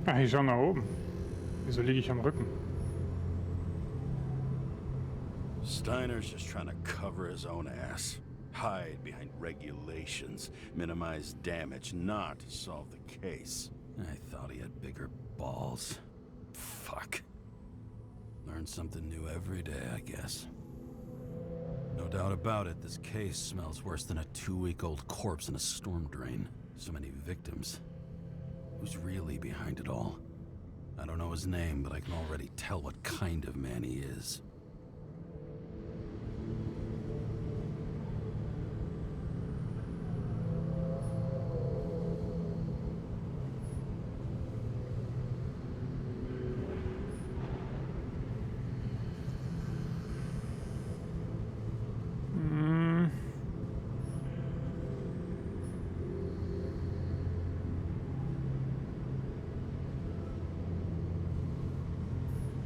Ach, ich schau nach oben. Wieso liege ich am Rücken? Steiner's just trying to cover his own ass. Hide behind regulations, minimize damage, not solve the case. I thought he had bigger balls. Fuck. Fuck. Learn something new every day, I guess. No doubt about it, this case smells worse than a 2-week-old corpse in a storm drain. So many victims. Who's really behind it all? I don't know his name, but I can already tell what kind of man he is.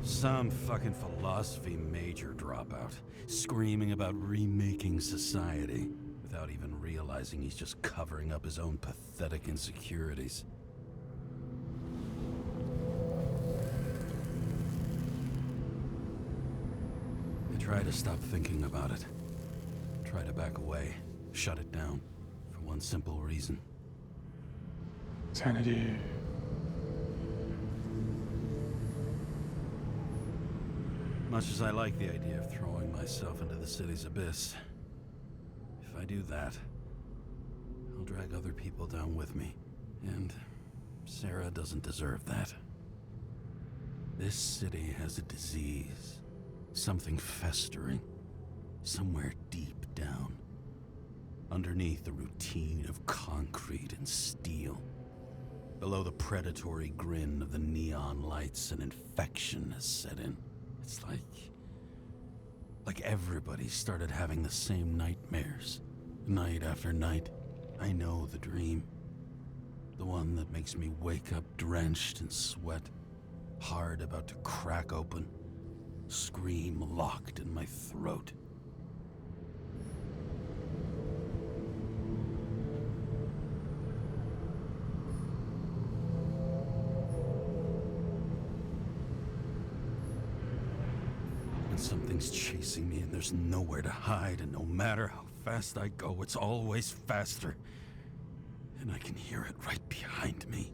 Some fucking philosophy major dropout, screaming about remaking society, without even realizing he's just covering up his own pathetic insecurities. I try to stop thinking about it. Try to back away, shut it down, for one simple reason. Sanity. Much as I like the idea of throwing myself into the city's abyss, if I do that, I'll drag other people down with me. And Sarah doesn't deserve that. This city has a disease. Something festering. Somewhere deep down. Underneath the routine of concrete and steel. Below the predatory grin of the neon lights, an infection has set in. It's like everybody started having the same nightmares, night after night. I know the dream. The one that makes me wake up drenched in sweat, heart about to crack open, scream locked in my throat. Something's chasing me and there's nowhere to hide, and no matter how fast I go, it's always faster. And I can hear it right behind me.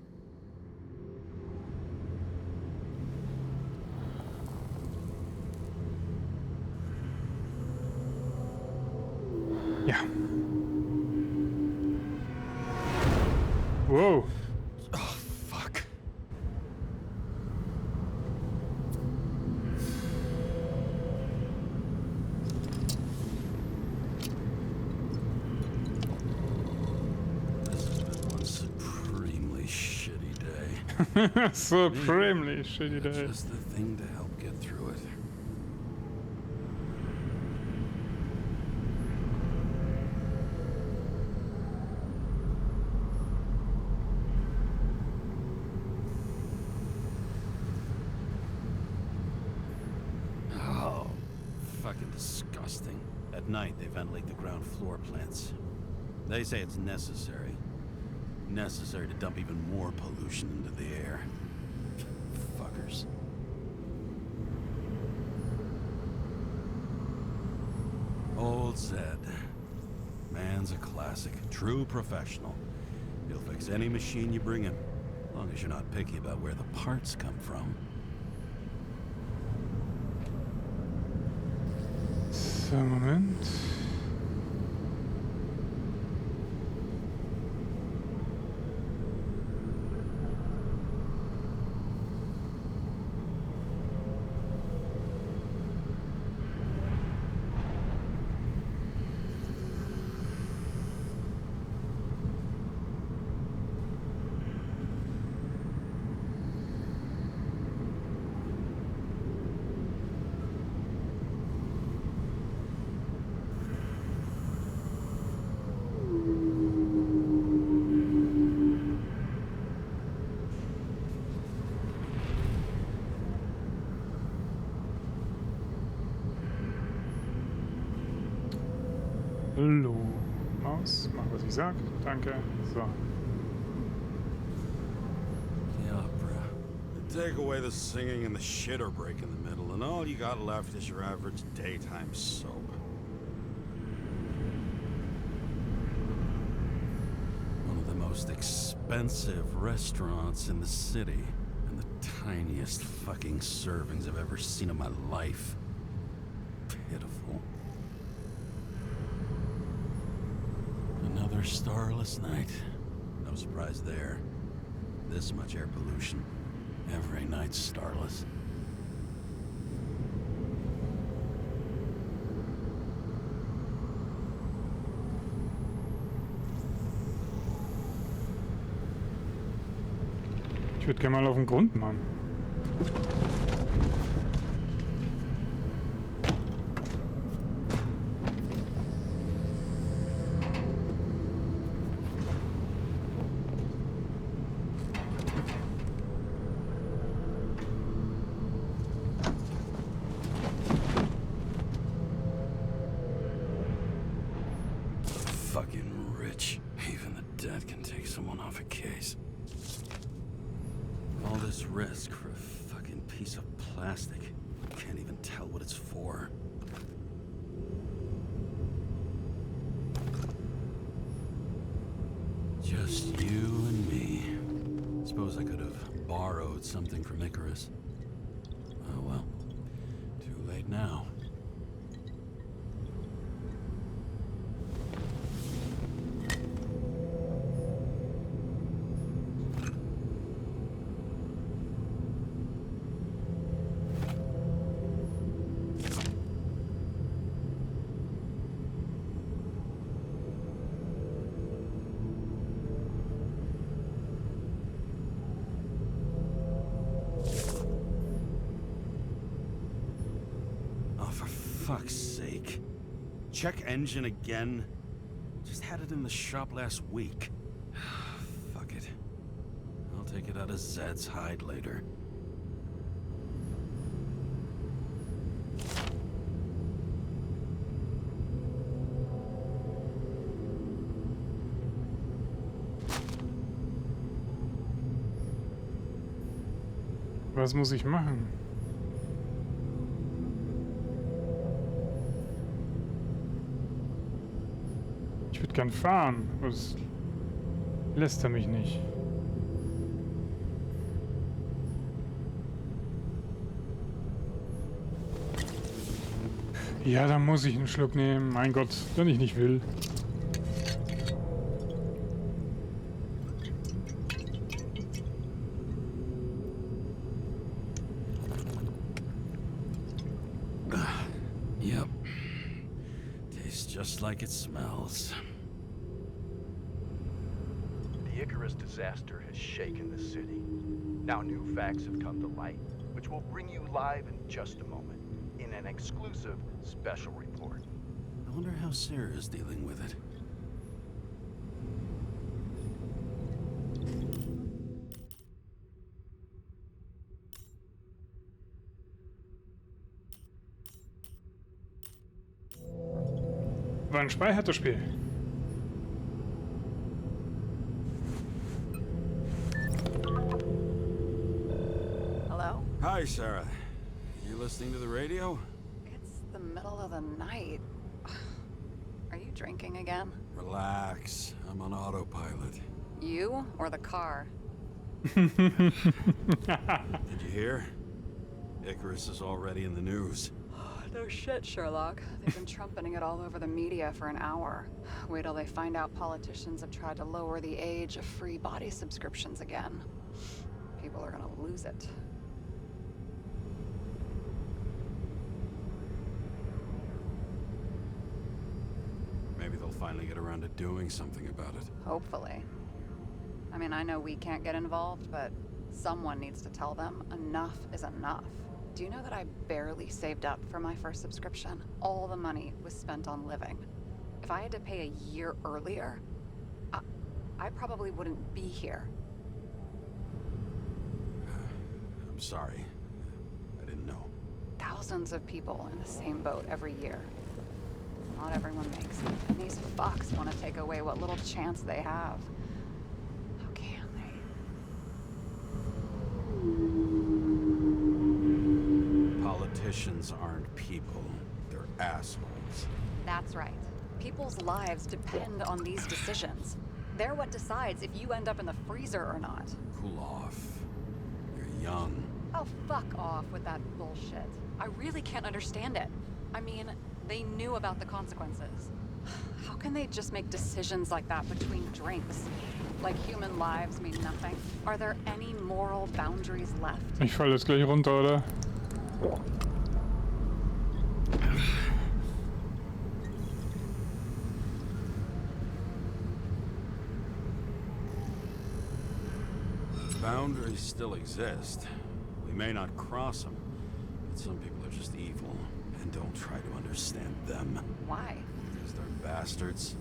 Yeah. Whoa. Oh, fuck. Supremely shitty day. Just the thing to help get through it. Oh, fucking disgusting. At night, they ventilate the ground floor plants. They say it's necessary. Necessary to dump even more pollution into the air. Fuckers. Old Zed. Man's a classic. True professional. He'll fix any machine you bring him, as long as you're not picky about where the parts come from. So, Moment. Hallo. Maus, mach was ich sag. Danke. So. The opera. Take away the singing and the shitter break in the middle, and all you got left is your average daytime soap. One of the most expensive restaurants in the city, and the tiniest fucking servings I've ever seen in my life. Pitiful. Another starless night. No surprise there. This much air pollution. Every night's starless. Ich würde gerne mal auf den Grund, Mann. Fucking rich. Even the dead can take someone off a case. All this risk for a fucking piece of plastic. Can't even tell what it's for. Just you and me. Suppose I could have borrowed something from Icarus. Oh well. Too late now. Fuck's sake. Check engine again? Just had it in the shop last week. Fuck it. I'll take it out of Zed's hide later. Was muss ich machen? Ich würde gern fahren, aber das lässt er mich nicht. Ja, dann muss ich einen Schluck nehmen. Mein Gott, wenn ich nicht will. Yep. Tastes just like it smells. The Icarus disaster has shaken the city. Now new facts have come to light, which we'll bring you live in just a moment, in an exclusive special report. I wonder how Sarah's dealing with it. War ein speichertes Spiel. Hello? Hi, Sarah. You listening to the radio? It's the middle of the night. Are you drinking again? Relax. I'm on autopilot. You or the car? Did you hear? Icarus is already in the news. No shit, Sherlock. They've been trumpeting it all over the media for an hour. Wait till they find out politicians have tried to lower the age of free body subscriptions again. People are gonna lose it. Maybe they'll finally get around to doing something about it. Hopefully. I mean, I know we can't get involved, but someone needs to tell them enough is enough. Do you know that I barely saved up for my first subscription? All the money was spent on living. If I had to pay a year earlier, I probably wouldn't be here. I'm sorry. I didn't know. Thousands of people in the same boat every year. Not everyone makes it, and these fucks want to take away what little chance they have. How can they? Politicians aren't people. They're assholes. That's right. People's lives depend on these decisions. They're what decides if you end up in the freezer or not. Cool off. You're young. Oh, fuck off with that bullshit. I really can't understand it. I mean, they knew about the consequences. How can they just make decisions like that between drinks? Like human lives mean nothing? Are there any moral boundaries left? Ich fall jetzt gleich runter, oder? Boundaries still exist. We may not cross them, but some people are just evil, and don't try to understand them. Why? Because they're bastards,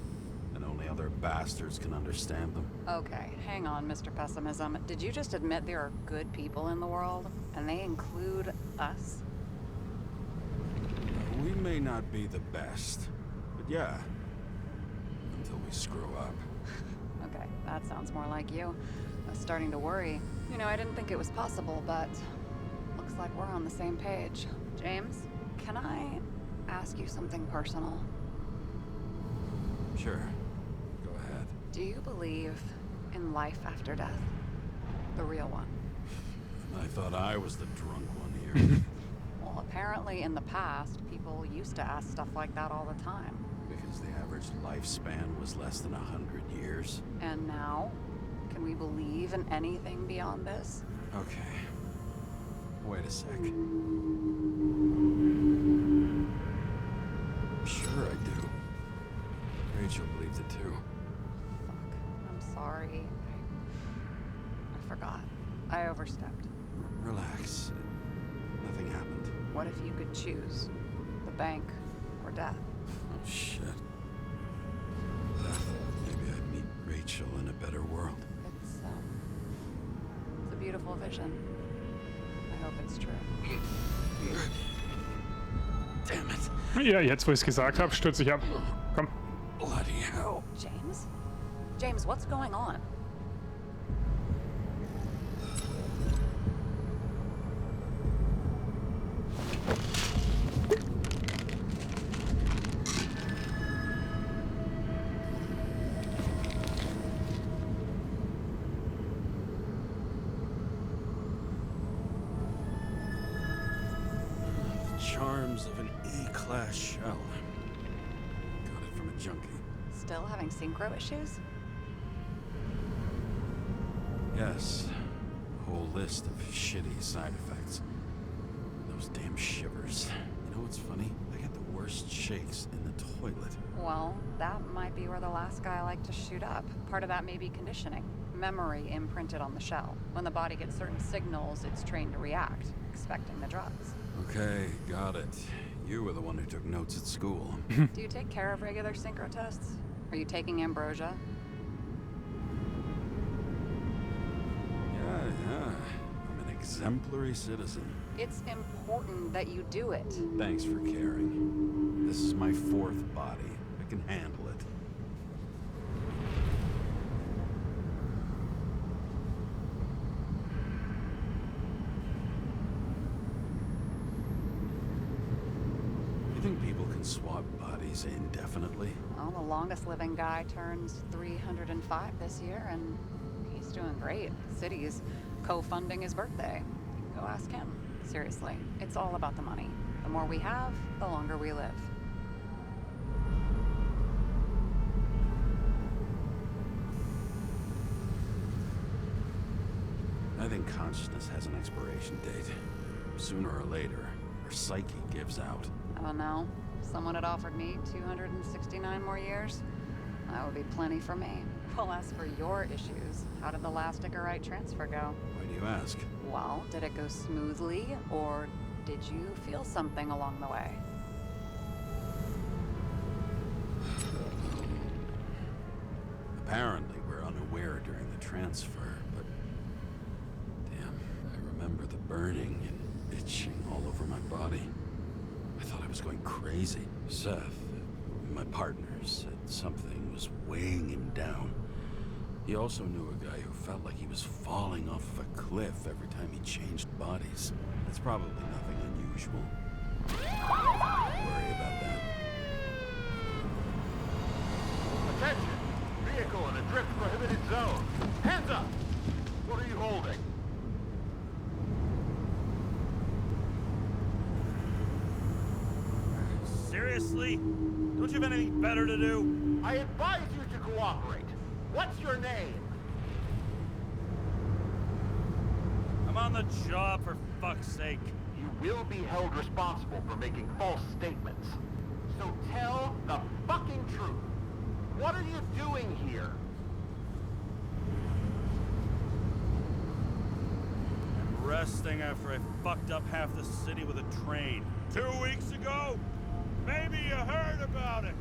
and only other bastards can understand them. Okay, hang on, Mr. Pessimism. Did you just admit there are good people in the world? And they include us? We may not be the best, but yeah, until we screw up. Okay, that sounds more like you. I was starting to worry. You know, I didn't think it was possible, but looks like we're on the same page. James, can I ask you something personal? Sure, go ahead. Do you believe in life after death? The real one? I thought I was the drunk one here. Well, apparently in the past, people used to ask stuff like that all the time. Because the average lifespan was less than 100 years. And now? Can we believe in anything beyond this? Okay. Wait a sec. Sure I do. Rachel believes it too. Fuck. I'm sorry. I forgot. I overstepped. Relax. Nothing happened. What if you could choose? The bank or death? Oh, shit. Maybe I'd meet Rachel in a better world. It's a beautiful vision. I hope it's true. Damn it. Ja, jetzt wo ich es gesagt habe, stürze ich ab. Komm. Bloody hell. James? James, what's going on? Charms of an E-class shell. Got it from a junkie. Still having synchro issues? Yes. A whole list of shitty side effects. Those damn shivers. You know what's funny? I get the worst shakes in the toilet. Well, that might be where the last guy liked to shoot up. Part of that may be conditioning. Memory imprinted on the shell. When the body gets certain signals, it's trained to react, expecting the drugs. Okay, got it. You were the one who took notes at school. Do you take care of regular synchro tests? Are you taking ambrosia? Yeah. I'm an exemplary citizen. It's important that you do it. Thanks for caring. This is my fourth body. I can handle it. You think people can swap bodies indefinitely? Well, the longest living guy turns 305 this year, and he's doing great. The city's co-funding his birthday. Go ask him. Seriously, it's all about the money. The more we have, the longer we live. I think consciousness has an expiration date. Sooner or later, our psyche gives out. I don't know. If someone had offered me 269 more years, that would be plenty for me. Well, as for your issues, how did the last Icarite transfer go? Why do you ask? Well, did it go smoothly, or did you feel something along the way? Apparently, we're unaware during the transfer, but... Damn, I remember the burning and itching all over my body. I thought I was going crazy. Seth, my partner, said something was weighing him down. He also knew a guy who felt like he was falling off of a cliff every time he changed bodies. That's probably nothing unusual. Don't worry about that. Attention! Vehicle in a drift prohibited zone. Hands up! What are you holding? Seriously? Don't you have anything better to do? I advise you to cooperate. What's your name? I'm on the job, for fuck's sake. You will be held responsible for making false statements. So tell the fucking truth. What are you doing here? I'm resting after I fucked up half the city with a train. 2 weeks ago? Maybe you heard about it.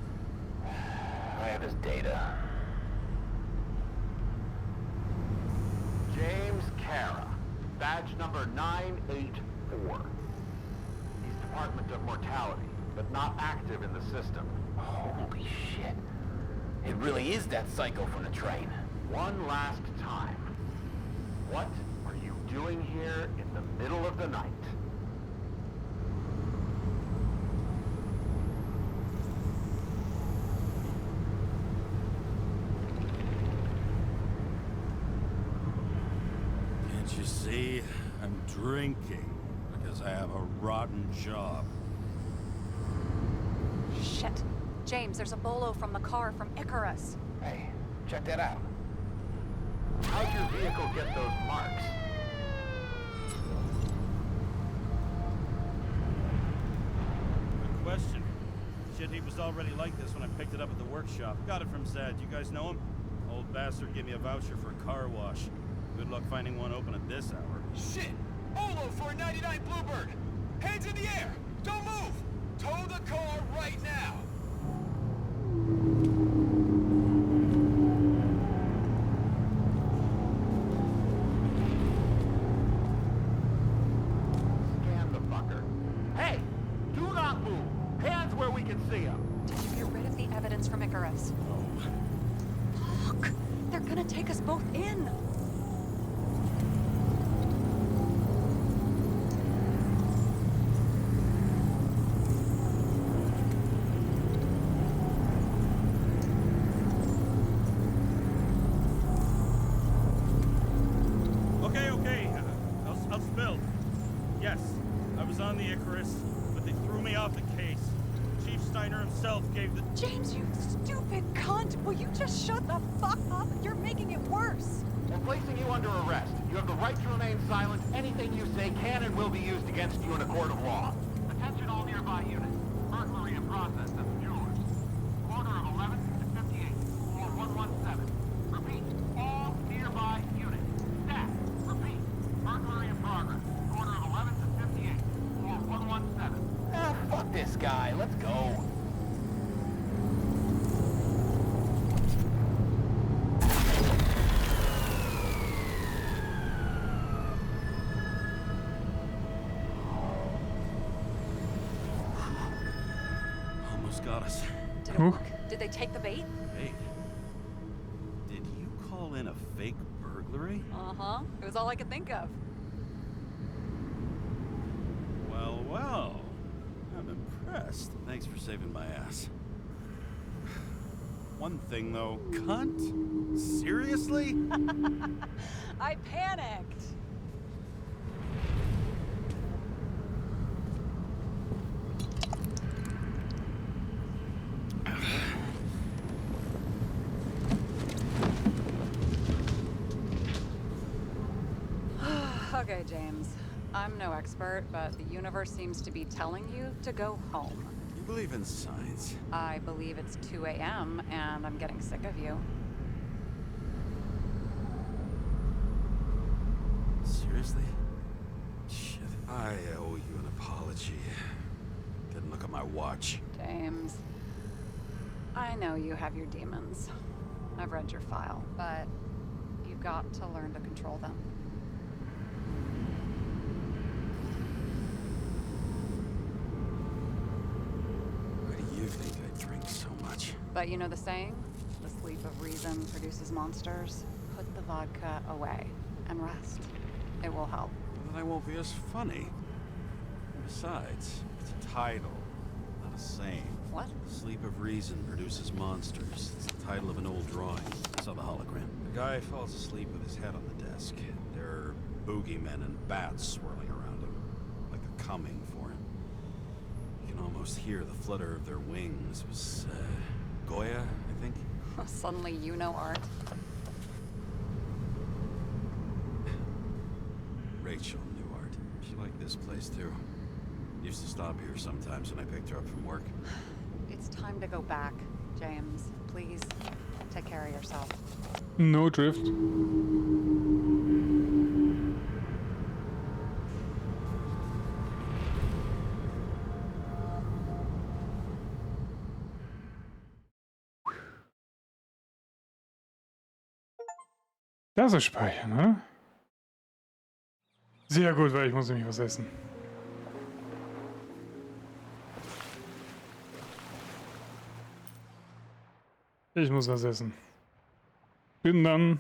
I have his data. James Kara, badge number 984. He's Department of Mortality, but not active in the system. Holy shit. It really is that psycho from the train. One last time. What are you doing here in the middle of the night? Can't you see? I'm drinking because I have a rotten job. Shit. James, there's a bolo from the car from Icarus. Hey, check that out. How'd your vehicle get those marks? Good question. Shit, he was already like this when I picked it up at the workshop. Got it from Zed. You guys know him? Old bastard gave me a voucher for a car wash. Good luck finding one open at this hour. Shit! Olo for a 99 Bluebird! Hands in the air! Don't move! Tow the car right now! Scan the fucker. Hey! Do not move! Hands where we can see him! Did you get rid of the evidence from Icarus? Look! They're gonna take us both in! Okay. I'll spill. Yes, I was on the Icarus, but they threw me off the case. Chief Steiner himself gave the... James, you stupid cunt! Will you just shut the fuck up? You're making it worse! We're placing you under arrest. You have the right to remain silent. Anything you say can and will be used against you in a court of law. Attention all nearby units. Burglary in process at the jewelers. Corner of 11th and 58. Floor 117. Repeat. All nearby units. Staff. Repeat. Burglary in progress. Corner of 11th and 58. Floor 117. Ah, fuck this guy. Let's go. Almost got us. Did it work? Did they take the bait? Hey, did you call in a fake burglary? Uh-huh. It was all I could think of. Well. I'm impressed. Thanks for saving my ass. One thing, though. Cunt? Seriously? I panicked. Okay, James. I'm no expert, but the universe seems to be telling you to go home. You believe in science? I believe it's 2 a.m. and I'm getting sick of you. Seriously? Shit. I owe you an apology. Didn't look at my watch. James, I know you have your demons. I've read your file, but you've got to learn to control them. Why do you think I drink so much? But you know the saying? The sleep of reason produces monsters. Put the vodka away and rest. It will help. Well, then I won't be as funny. Besides, it's a title, not a saying. What? Sleep of Reason produces monsters. It's the title of an old drawing. I saw the hologram. The guy falls asleep with his head on the desk. There are boogeymen and bats swirling around him, like they're coming for him. You can can almost hear the flutter of their wings. It was, Goya, I think? Suddenly you know art. Rachel knew art. She liked this place, too. Used to stop here sometimes when I picked her up from work. It's time to go back, James. Please, take care of yourself. No drift. Das ist Speichern, ne? Sehr gut, weil ich muss nämlich was essen. Ich muss was essen. Bin dann